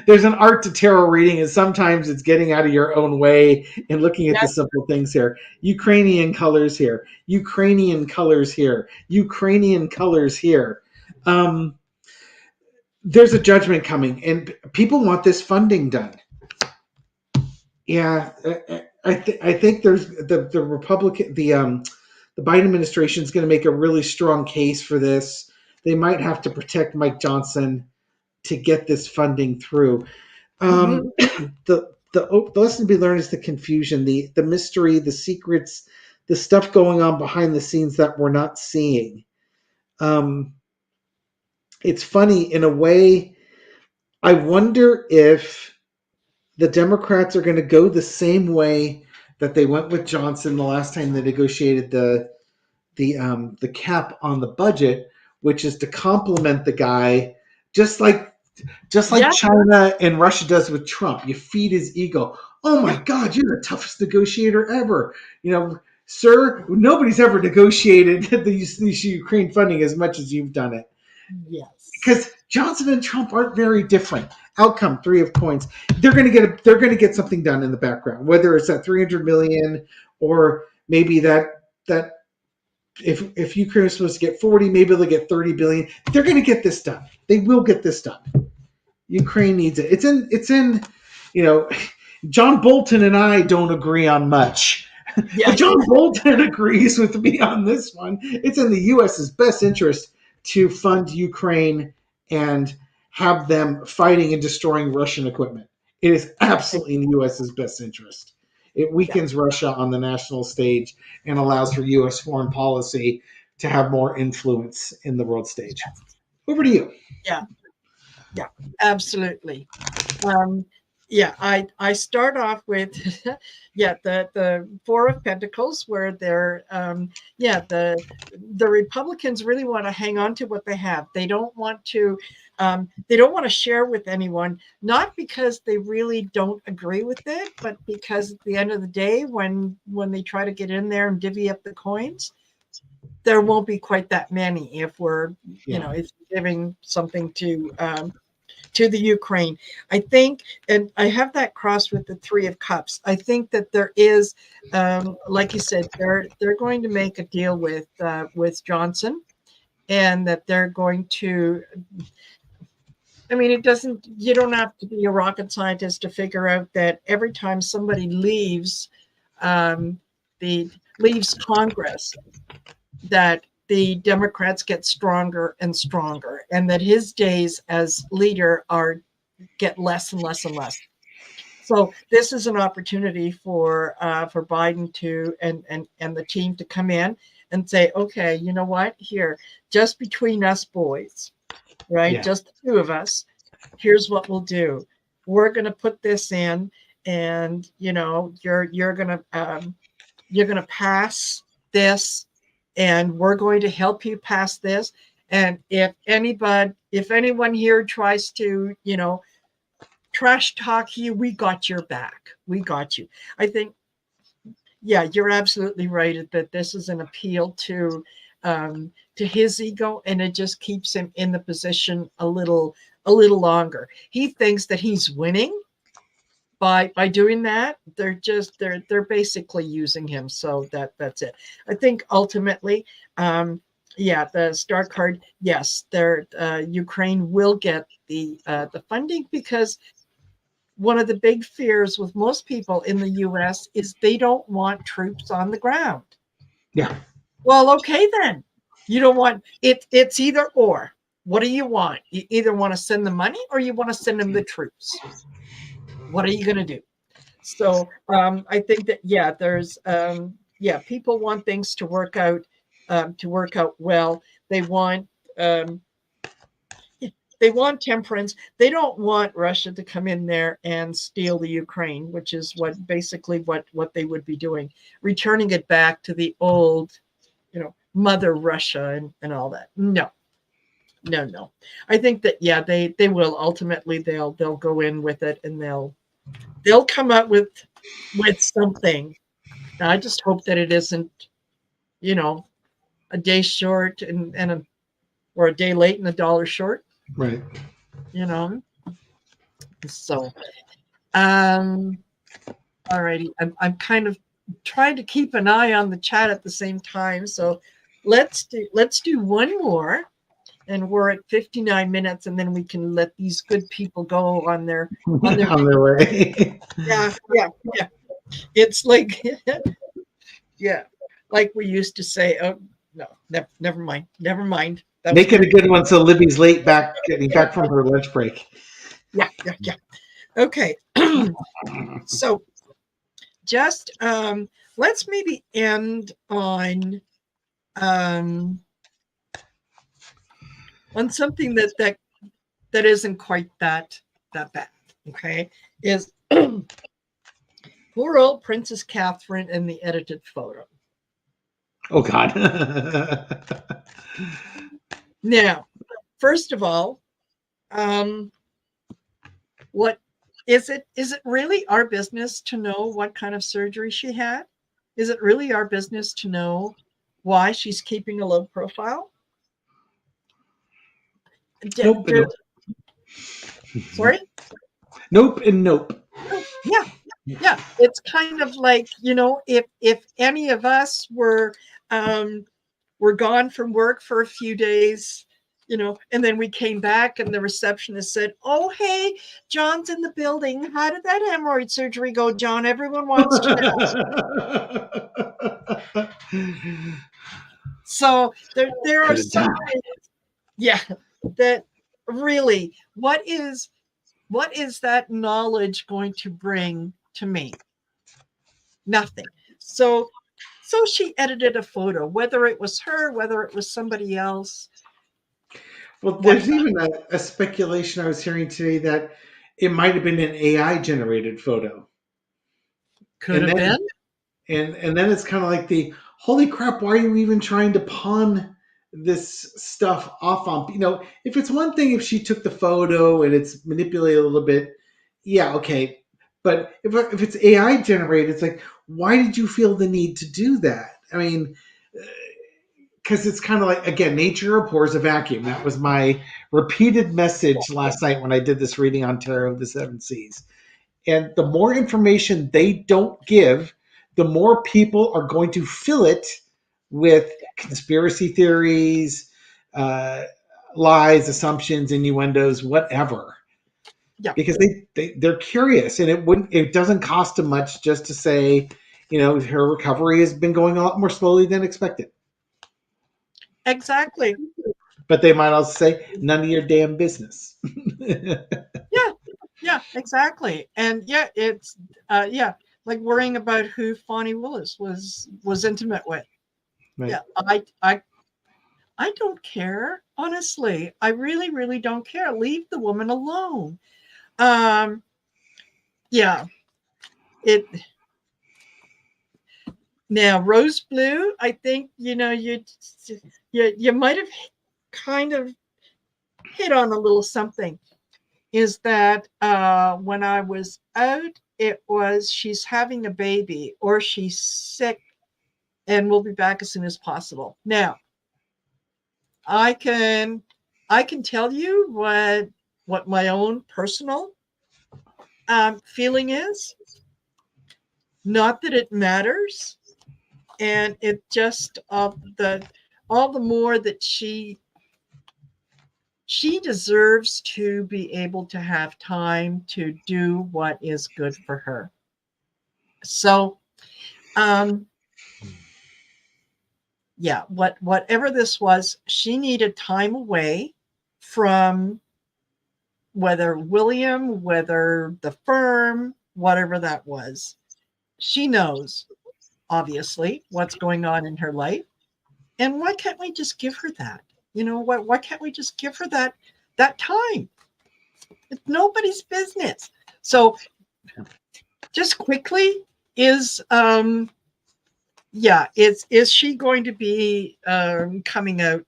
Speaker 1: There's an art to tarot reading, and sometimes it's getting out of your own way and looking at the
Speaker 2: Yes.
Speaker 1: simple things here. Ukrainian colors here. Ukrainian colors here. Ukrainian colors here. Um, there's a judgment coming, and people want this funding done. Yeah, I think there's the the Biden administration is going to make a really strong case for this. They might have to protect Mike Johnson to get this funding through.
Speaker 2: Mhm.
Speaker 1: The lesson to be learned is the confusion, the mystery, the secrets, the stuff going on behind the scenes that we're not seeing. Um, it's funny in a way. I wonder if the Democrats are going to go the same way that they went with Johnson the last time they negotiated the cap on the budget, which is to compliment the guy, just like
Speaker 2: Yeah,
Speaker 1: China and Russia does with Trump. You feed his ego. Oh my
Speaker 2: yeah,
Speaker 1: God, you're the toughest negotiator ever. You know, sir, nobody's ever negotiated the Ukraine funding as much as you've done it.
Speaker 2: yes,
Speaker 1: Because Johnson and Trump aren't very different. Outcome 3 of coins. They're going to get something done in the background, whether it's that 300 million or maybe that if Ukraine is supposed to get 40, maybe they'll get 30 billion. They're going to get this done. They will get this done. Ukraine needs it. It's in, you know, John Bolton and I don't agree on much, but
Speaker 2: yeah,
Speaker 1: John Bolton agrees with me on this one. It's in the U.S.'s best interest to fund Ukraine and have them fighting and destroying Russian equipment. It is absolutely in the U.S.'s best interest. It
Speaker 2: yeah,
Speaker 1: weakens Russia on the national stage and allows for U.S. foreign policy to have more influence in the world stage. Over to you.
Speaker 2: yeah, yeah, absolutely. Um, yeah, I start off with yeah, the Four of Pentacles, where they're yeah, the Republicans really want to hang on to what they have. They don't want to share with anyone, not because they really don't agree with it, but because at the end of the day, when they try to get in there and divvy up the coins, there won't be quite that many if we're,
Speaker 1: Yeah.
Speaker 2: if giving something to the Ukraine. I think, and I have that crossed with the Three of Cups. I think that there is, like you said, they're going to make a deal with Johnson, and that they're going to. I mean, it doesn't. You don't have to be a rocket scientist to figure out that every time somebody um, leaves Congress, that the Democrats get stronger and stronger, and that his days as leader are get less and less and less. So this is an opportunity for Biden to and the team to come in and say, okay, you know what? Here, just between us boys, right?
Speaker 1: Yeah.
Speaker 2: Just the two of us. Here's what we'll do. We're going to put this in, and you're going to pass this, and we're going to help you pass this. And if anyone here tries to, trash talk you, we got your back. We got you. I think, yeah, you're absolutely right that this is an appeal to his ego, and it just keeps him in the position a little longer. He thinks that he's winning by doing that. They're basically using him. So that's it. I think ultimately, yeah, the star card, yes, Ukraine will get the funding, because one of the big fears with most people in the US is they don't want troops on the ground.
Speaker 1: Yeah.
Speaker 2: Well, okay, then. You don't want it. It's either or. What do you want? You either want to send the money or you want to send them the troops. What are you going to do? So I think that, yeah, yeah, people want things to work out well. They want um, they want temperance. They don't want Russia to come in there and steal the Ukraine, which is what they would be doing, returning it back to the old, mother Russia and all that. No, no, no. I think that, yeah, they will ultimately, they'll go in with it, and they'll come up with something. I just hope that it isn't, you know, a day short or a day late and a dollar short,
Speaker 1: Right.
Speaker 2: you know. So, um, all righty. I'm kind of trying to keep an eye on the chat at the same time. So let's do one more, and we're at 59 minutes, and then we can let these good people go on their on their
Speaker 1: On their way.
Speaker 2: yeah, yeah, yeah. It's like yeah. like we used to say. Oh no, never mind, never mind. That was
Speaker 1: Make it
Speaker 2: going
Speaker 1: a
Speaker 2: to
Speaker 1: good one so Libby's late getting
Speaker 2: yeah,
Speaker 1: back from her lunch break.
Speaker 2: yeah. Okay, so just let's maybe end um, on something that isn't quite that bad. Okay, is poor old Princess Catherine and the edited photo.
Speaker 1: Oh God.
Speaker 2: Now, first of all, um, what is it? Is it really our business to know what kind of surgery she had? Is it really our business to know why she's keeping a low profile? D-
Speaker 1: Nope and
Speaker 2: d-
Speaker 1: nope.
Speaker 2: sorry?
Speaker 1: Nope and nope.
Speaker 2: Oh, yeah, yeah. It's kind of like, if any of us um, were gone from work for a few days, and then we came back and the receptionist said, "Oh, hey, John's in the building. How did that hemorrhoid surgery go, John? Everyone wants to know." So there are
Speaker 1: Couldn't
Speaker 2: some
Speaker 1: die.
Speaker 2: things, yeah, that really, what is that knowledge going to bring to me? Nothing. So she edited a photo, whether it was her, whether it was somebody else,
Speaker 1: Well, there's
Speaker 2: whatnot.
Speaker 1: even a speculation I was hearing today that it might have been an AI generated photo.
Speaker 2: Could
Speaker 1: And
Speaker 2: have
Speaker 1: then
Speaker 2: been.
Speaker 1: and then it's kind of like the holy crap, why are you even trying to pawn this stuff off on, if it's one thing if she took the photo and it's manipulated a little bit, yeah, okay. But if it's AI generated, it's like, why did you feel the need to do that? I mean, because it's kind of like, again, nature abhors a vacuum. That was my repeated message last night when I did this reading on Terror of the Seven Seas. And the more information they don't give, the more people are going to fill it with conspiracy theories, uh, lies, assumptions, innuendos, whatever.
Speaker 2: Yeah,
Speaker 1: Because they're curious, and it doesn't cost them much just to say, her recovery has been going a lot more slowly than expected.
Speaker 2: exactly.
Speaker 1: But they might also say, none of your damn business.
Speaker 2: Yeah, yeah, exactly. And yeah, it's yeah, like worrying about who Fonnie Willis was intimate with.
Speaker 1: Right.
Speaker 2: Yeah, I don't care. Honestly, I really, really don't care. Leave the woman alone. Um, yeah, it now rose blue. I think you might have kind of hit on a little something. Is that when I was out, it was she's having a baby or she's sick and we'll be back as soon as possible. Now, I can I can tell you what my own personal feeling is. Not that it matters, and it just the all the more that she deserves to be able to have time to do what is good for her. So, um, yeah, whatever this was, she needed time away from whether William, whether the firm, whatever that was. She knows, obviously, what's going on in her life. And why can't we just give her that? Why can't we just give her that time? It's nobody's business. So just quickly, is yeah, is she going to be coming out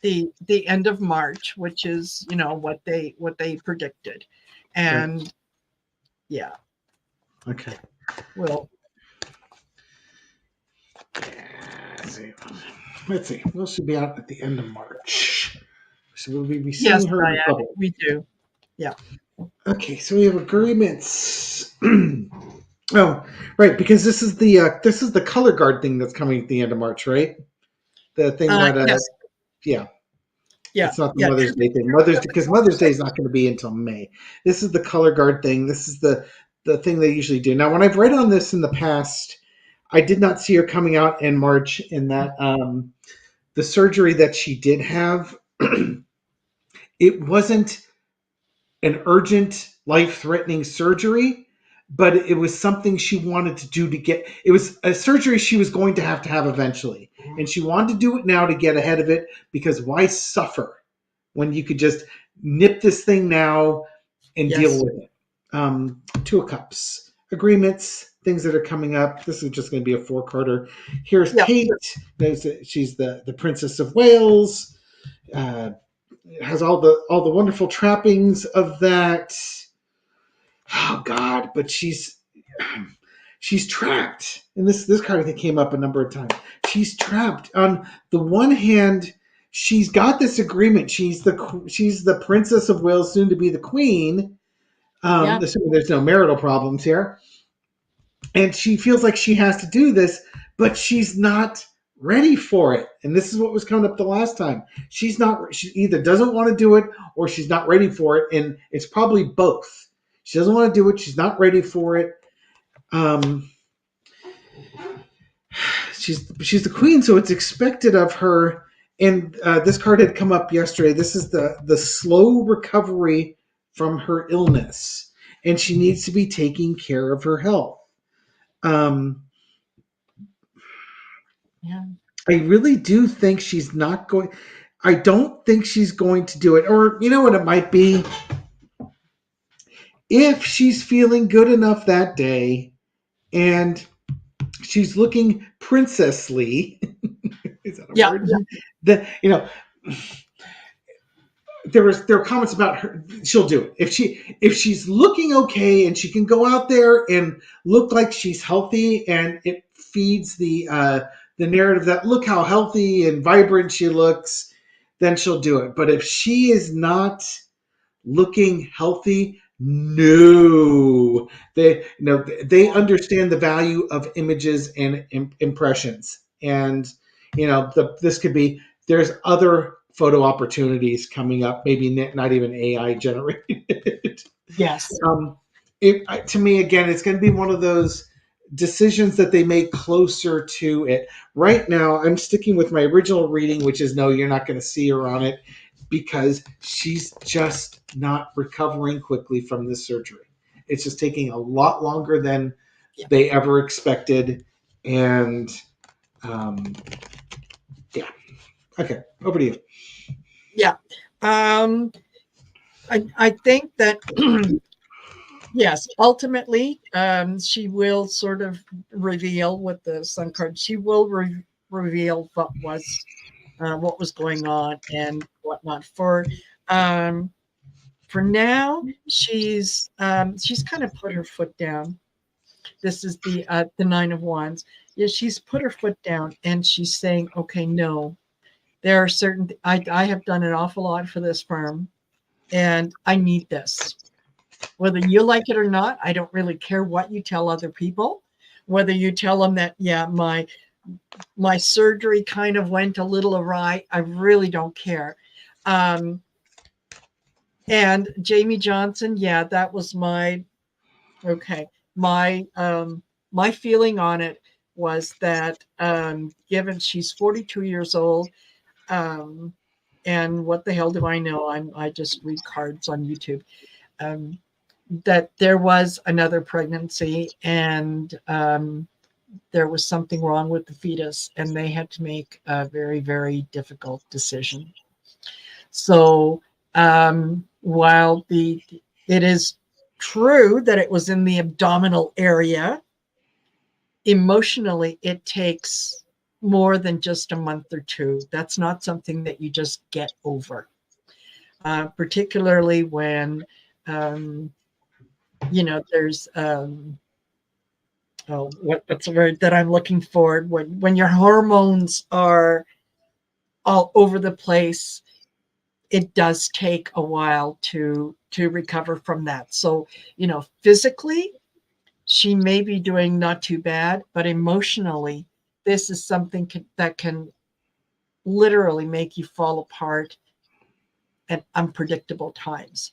Speaker 2: the end of March, which is what they predicted,
Speaker 1: Right.
Speaker 2: and yeah,
Speaker 1: Okay.
Speaker 2: well,
Speaker 1: Let's see. Let's see. Will she be out at the end of March? So we'll be
Speaker 2: yes,
Speaker 1: seeing her in
Speaker 2: Diane,
Speaker 1: trouble.
Speaker 2: we do, yeah.
Speaker 1: Okay, so we have agreements. Oh, right, because this is the color guard thing that's coming at the end of March, right? The thing that
Speaker 2: Yes,
Speaker 1: yeah,
Speaker 2: yeah,
Speaker 1: it's not the
Speaker 2: yeah.
Speaker 1: Mother's Day thing. Because Mother's Day is not going to be until May. This is the color guard thing. This is the thing they usually do. Now, when I've read on this in the past, I did not see her coming out in March in that the surgery that she did have, it wasn't an urgent, life threatening surgery, but it was something she wanted to do to get. It was a surgery she was going to have eventually. And she wanted to do it now to get ahead of it because why suffer when you could just nip this thing now and deal
Speaker 2: Yes.
Speaker 1: with it? Two of Cups, agreements, things that are coming up. This is just going to be a four-carder. Here's
Speaker 2: Yep.
Speaker 1: Kate. She's the Princess of Wales. Uh, has all the wonderful trappings of that. Oh God, but she's trapped. And this card I think came up a number of times. She's trapped. On the one hand, she's got this agreement. She's the Princess of Wales, soon to be the Queen.
Speaker 2: Yeah.
Speaker 1: Assuming there's no marital problems here, and she feels like she has to do this, but she's not ready for it. And this is what was coming up the last time. She's not. She either doesn't want to do it or she's not ready for it, and it's probably both. She doesn't want to do it. She's not ready for it. Um, she's the queen, so it's expected of her. And this card had come up yesterday. This is the slow recovery from her illness, and she needs to be taking care of her health. Um,
Speaker 2: Yeah.
Speaker 1: I really do think she's not going. I don't think she's going to do it. Or you know what it might be? If she's feeling good enough that day and she's looking princessly, is that a
Speaker 2: Yeah.
Speaker 1: word? The there were comments about her. She'll do it if she's looking okay and she can go out there and look like she's healthy, and it feeds the narrative that look how healthy and vibrant she looks, then she'll do it. But if she is not looking healthy, no, they understand the value of images and impressions, and this could be, there's other photo opportunities coming up, maybe not even AI generated.
Speaker 2: Yes.
Speaker 1: um, to me, again, it's going to be one of those decisions that they make closer to it. Right now, I'm sticking with my original reading, which is no, you're not going to see her on it because she's just not recovering quickly from this surgery. It's just taking a lot longer than
Speaker 2: Yeah.
Speaker 1: they ever expected. And um, yeah. Okay, over to you.
Speaker 2: Yeah. I think that yes, ultimately, she will sort of reveal with the Sun card. She will reveal what was going on and whatnot. Um, for now, she's kind of put her foot down. This is the Nine of Wands. Yeah, she's put her foot down and she's saying, "Okay, no, there are certain. I have done an awful lot for this firm, and I need this. Whether you like it or not, I don't really care what you tell other people. Whether you tell them that, yeah, my surgery kind of went a little awry, I really don't care." And Jamie Johnson, yeah, that was okay. My feeling on it was that given she's 42 years old, um, and what the hell do I know? I just read cards on YouTube. Um, that there was another pregnancy and there was something wrong with the fetus, and they had to make a very, very difficult decision. So while it is true that it was in the abdominal area, emotionally it takes more than just a month or two. That's not something that you just get over, particularly when there's what's the word that I'm looking for, when your hormones are all over the place. It does take a while to recover from that. So physically she may be doing not too bad, but emotionally this is something that can literally make you fall apart at unpredictable times.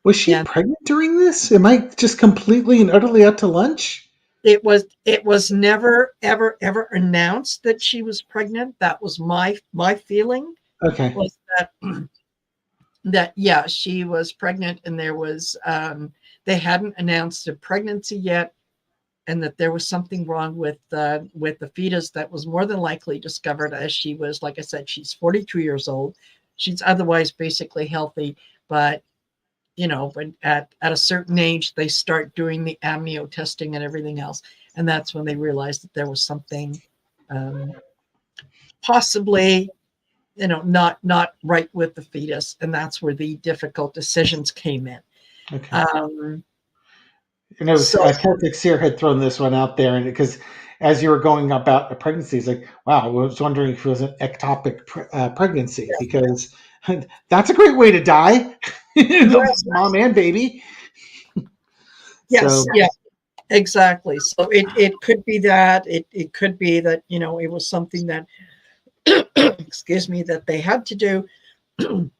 Speaker 1: Was she
Speaker 2: And
Speaker 1: pregnant during this? Am I just completely and utterly out to lunch?
Speaker 2: it was never ever announced that she was pregnant. That was my feeling,
Speaker 1: Okay.
Speaker 2: was that yeah, she was pregnant, and there was they hadn't announced a pregnancy yet, and that there was something wrong with the fetus that was more than likely discovered as she was, like I said, she's 42 years old. She's otherwise basically healthy, but when at a certain age they start doing the amnio testing and everything else, and that's when they realized that there was something um, possibly not right with the fetus, and that's where the difficult decisions came in.
Speaker 1: Okay.
Speaker 2: um,
Speaker 1: And it was
Speaker 2: so
Speaker 1: Celtic Seer had thrown this one out there, and because as you were going about the pregnancy, it's like, wow, I was wondering if it was an ectopic pregnancy, because that's a great way to die, the
Speaker 2: yes,
Speaker 1: mom and baby. So
Speaker 2: yes, yeah, exactly. So it could be that it could be that it was something that excuse me, that they had to do. In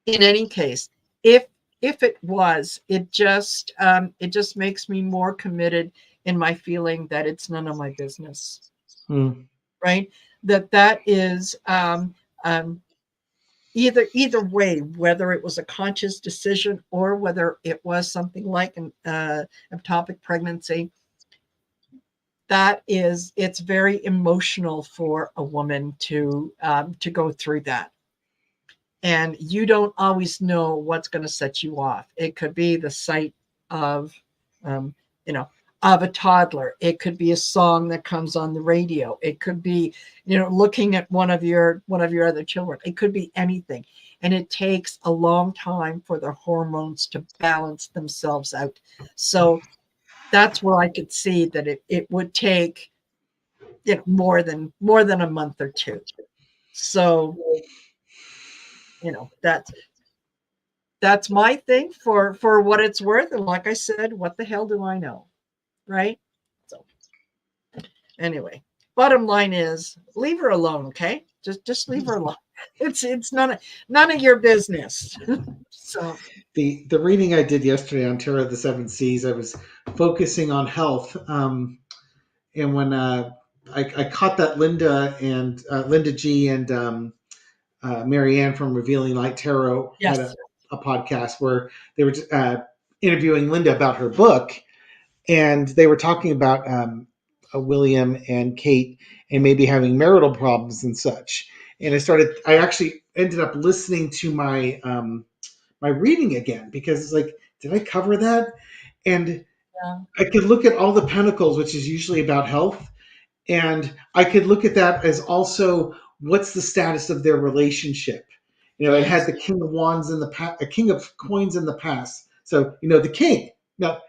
Speaker 2: any case, if it was, it just makes me more committed in my feeling that it's none of my business,
Speaker 1: mm,
Speaker 2: right? That is um, either way, whether it was a conscious decision or whether it was something like an ectopic pregnancy. It's very emotional for a woman to go through that, and you don't always know what's going to set you off. It could be the sight of, um, you know, of a toddler. It could be a song that comes on the radio. It could be, looking at one of your other children. It could be anything, and it takes a long time for the hormones to balance themselves out. So that's where I could see that it would take more than a month or two. So that's my thing for what it's worth. And like I said, what the hell do I know, right? So anyway, bottom line is leave her alone, okay? Just leave her alone. It's none of your business. So
Speaker 1: the reading I did yesterday on Terror of the Seven Seas, I was focusing on health, and when I caught that Linda G and Marianne from Revealing Light Tarot had
Speaker 2: yes,
Speaker 1: a podcast where they were interviewing Linda about her book, and they were talking about William and Kate and maybe having marital problems and such. And I actually ended up listening to my reading again, because it's like, did I cover that? And
Speaker 2: yeah,
Speaker 1: I could look at all the pentacles, which is usually about health, and I could look at that as also what's the status of their relationship. It had the King of Wands in the past, a King of Coins in the past. So the King now,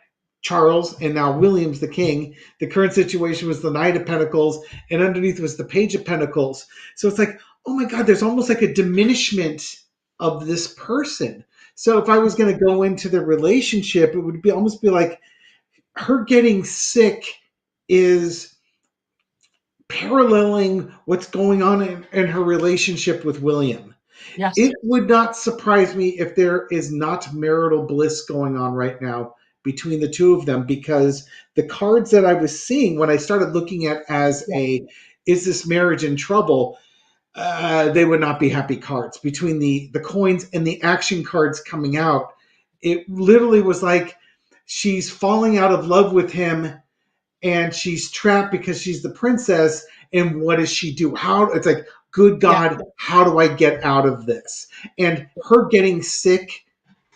Speaker 1: Charles, and now William's the King. The current situation was the Knight of Pentacles, and underneath was the Page of Pentacles. So it's like, oh my God, there's almost like a diminishment of this person. So if I was going to go into the relationship, it would be almost be like her getting sick is paralleling what's going on in her relationship with William.
Speaker 2: yes,
Speaker 1: It would not surprise me if there is not marital bliss going on right now between the two of them, because the cards that I was seeing when I started looking at as
Speaker 2: yeah,
Speaker 1: is this marriage in trouble, they would not be happy cards. Between the coins and the action cards coming out, it literally was like she's falling out of love with him, and she's trapped because she's the princess. And what does she do? How it's like, good
Speaker 2: yeah,
Speaker 1: God, how do I get out of this? And her getting sick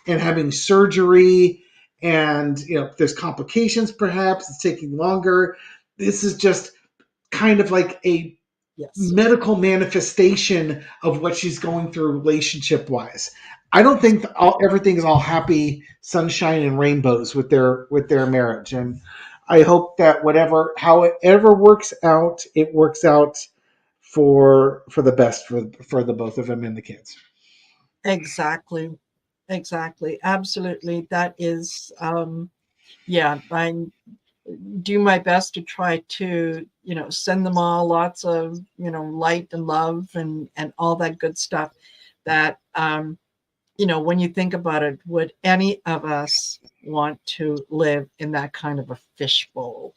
Speaker 1: and having surgery, and there's complications, perhaps it's taking longer. This is just kind of like a
Speaker 2: yes,
Speaker 1: medical manifestation of what she's going through relationship wise. I don't think everything is all happy sunshine and rainbows with their marriage, and I hope that how it ever works out, it works out for the best for the both of them and the kids.
Speaker 2: exactly, exactly, absolutely. That is, yeah. I do my best to try to send them all lots of light and love and all that good stuff. That when you think about it, would any of us want to live in that kind of a fishbowl?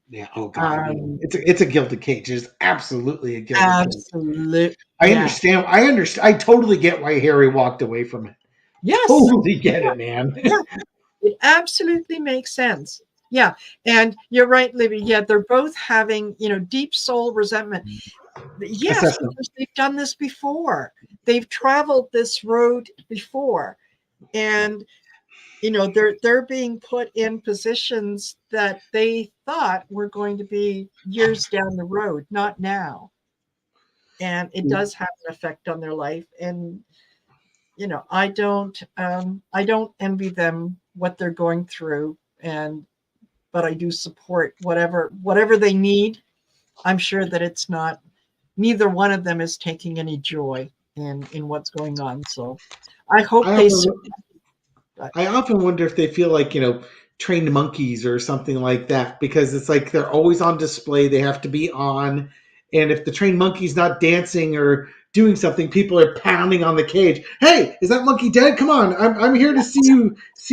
Speaker 1: Yeah. Oh God. Yeah.
Speaker 2: Um,
Speaker 1: It's a gilded cage. It's absolutely a gilded cage.
Speaker 2: absolute,
Speaker 1: I
Speaker 2: yeah,
Speaker 1: understand. I understand. I totally get why Harry walked away from it.
Speaker 2: yes,
Speaker 1: Totally get it, man.
Speaker 2: yeah, it absolutely makes sense. Yeah, and you're right, Libby. Yeah, they're both having, deep soul resentment. Yes,
Speaker 1: Assessment.
Speaker 2: because they've done this before. They've traveled this road before, and they're being put in positions that they thought were going to be years down the road, not now. And it does have an effect on their life. And I don't envy them what they're going through, and but I do support whatever they need. I'm sure that it's not neither one of them is taking any joy in what's going on. So I hope
Speaker 1: I
Speaker 2: they
Speaker 1: often,
Speaker 2: survive.
Speaker 1: I often wonder if they feel like, trained monkeys or something like that, because it's like they're always on display. They have to be on. And if the trained monkey's not dancing or doing something, people are pounding on the cage. Hey, is that monkey dead? Come on. I'm here to see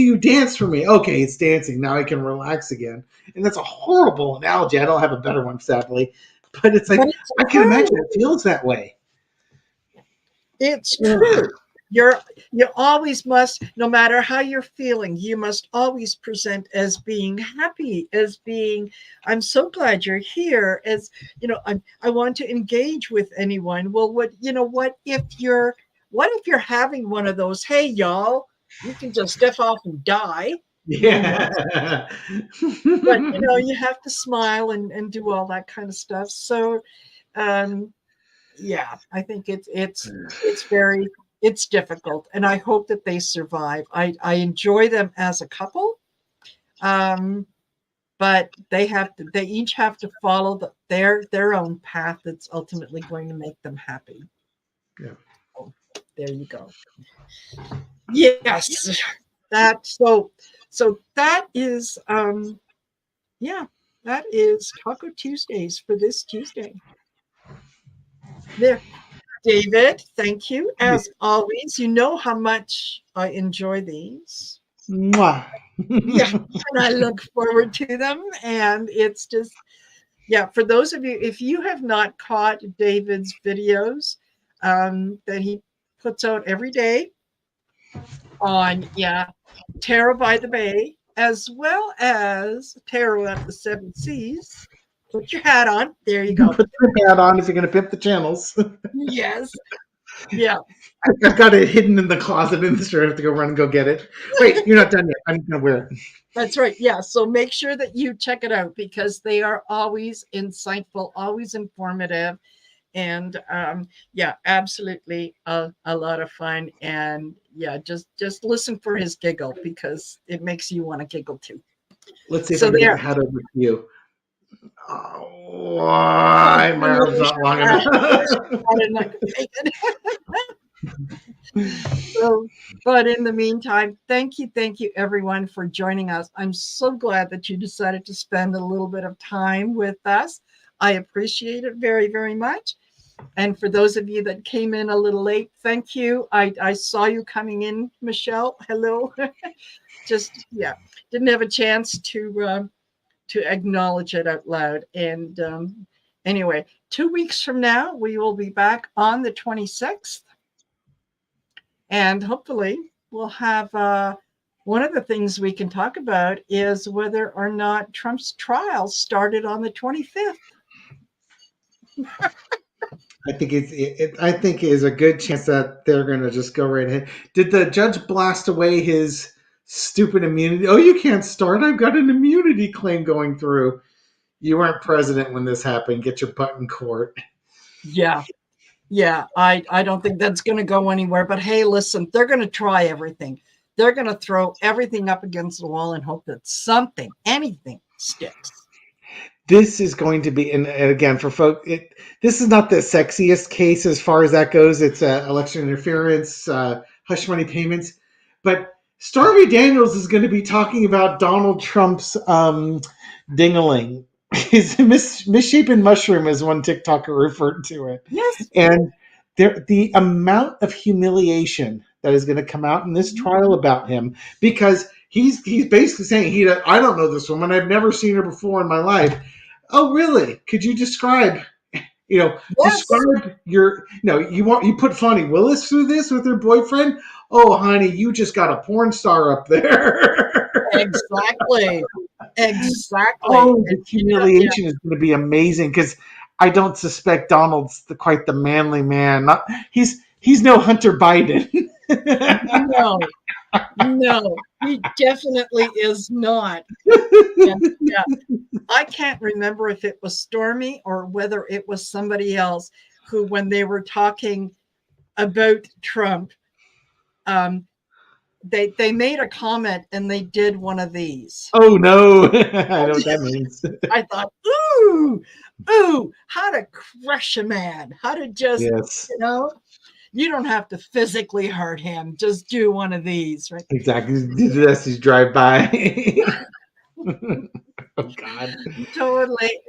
Speaker 1: you dance for me. Okay, it's dancing. Now I can relax again. And that's a horrible analogy. I don't have a better one, sadly. But it's
Speaker 2: But
Speaker 1: like
Speaker 2: it's
Speaker 1: I can
Speaker 2: true.
Speaker 1: imagine it feels that way.
Speaker 2: It's
Speaker 1: Ugh.
Speaker 2: true. You always must, no matter how you're feeling, you must always present as being happy, as being, I'm so glad you're here, as I want to engage with anyone. Well, what if you're having one of those, hey y'all, you can just step off and die
Speaker 1: Yeah.
Speaker 2: moments, but you have to smile and do all that kind of stuff. So um yeah, I think it's difficult, and I hope that they survive. I enjoy them as a couple, um, but they each have to follow their own path that's ultimately going to make them happy.
Speaker 1: Yeah.
Speaker 2: So, there you go. Yes, so that is yeah, that is Taco Tuesdays for this Tuesday. There, David, thank you. As always, you know how much I enjoy these.
Speaker 1: Mwah.
Speaker 2: Yeah, and I look forward to them. And it's just, yeah, for those of you, if you have not caught David's videos that he puts out every day on, yeah, Tarot by the Bay, as well as Tarot at the Seven Seas, put your hat on. There you go.
Speaker 1: Put your hat on if you're going to pimp the channels.
Speaker 2: Yes. Yeah.
Speaker 1: I've got it hidden in the closet in the store. I have to go run and go get it. Wait, you're not done yet. I'm going to wear it.
Speaker 2: That's right. Yeah. So make sure that you check it out because they are always insightful, always informative, and yeah, absolutely a lot of fun. And yeah, just listen for his giggle because it makes you want to giggle too.
Speaker 1: Let's see if I
Speaker 2: So
Speaker 1: can get
Speaker 2: there.
Speaker 1: the hat over to you. Oh,
Speaker 2: Oh,
Speaker 1: my arm's not long enough.
Speaker 2: I did not make it. So, but in the meantime, thank you everyone for joining us. I'm so glad that you decided to spend a little bit of time with us. I appreciate it very, very much. And for those of you that came in a little late, thank you. I saw you coming in, Michelle. Hello. Just yeah, didn't have a chance to acknowledge it out loud. And anyway, 2 weeks from now, we will be back on the 26th. And hopefully, we'll have one of the things we can talk about is whether or not Trump's trial started on the 25th.
Speaker 1: I think I think is a good chance that they're going to just go right ahead. Did the judge blast away his stupid immunity? Oh, you can't start. I've got an immunity claim going through. You weren't president when this happened. Get your butt in court.
Speaker 2: Yeah. Yeah, I don't think that's going to go anywhere. But hey, listen, they're going to try everything. They're going to throw everything up against the wall and hope that something, anything sticks.
Speaker 1: This is going to be, and again, for folk, this is not the sexiest case as far as that goes. It's election interference, hush money payments, but Stormy Daniels is going to be talking about Donald Trump's dingaling. His misshapen mushroom, as one TikToker referred to it,
Speaker 2: Yes.
Speaker 1: and the amount of humiliation that is going to come out in this trial about him, because he's basically saying I don't know this woman. I've never seen her before in my life. Oh, really? Could you describe?
Speaker 2: Yes,
Speaker 1: Describe your. No, you put Fonnie Willis through this with her boyfriend. Oh, honey, you just got a porn star up there.
Speaker 2: exactly. Exactly.
Speaker 1: Oh, the
Speaker 2: Yeah,
Speaker 1: humiliation is going to be amazing because I don't suspect Donald's quite the manly man. He's no Hunter Biden.
Speaker 2: no, no, he definitely is not. And yeah, I can't remember if it was Stormy or whether it was somebody else who, when they were talking about Trump, um, they made a comment and they did one of these.
Speaker 1: Oh no, I know what that means.
Speaker 2: I thought, ooh, ooh, how to crush a man, how to just,
Speaker 1: Yes,
Speaker 2: you don't have to physically hurt him. Just do one of these, right?
Speaker 1: exactly. That's his drive by. Oh God.
Speaker 2: Totally.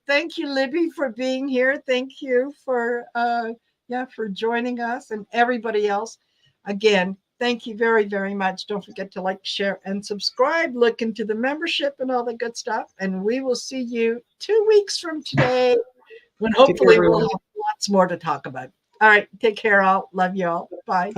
Speaker 2: Thank you, Libby, for being here. Thank you for for joining us, and everybody else. Again, thank you very, very much. Don't forget to like, share, and subscribe. Look into the membership and all the good stuff. And we will see you 2 weeks from today, when
Speaker 1: Take care,
Speaker 2: hopefully we'll
Speaker 1: everyone.
Speaker 2: have lots more to talk about. All right. Take care, all. Love you all. Bye.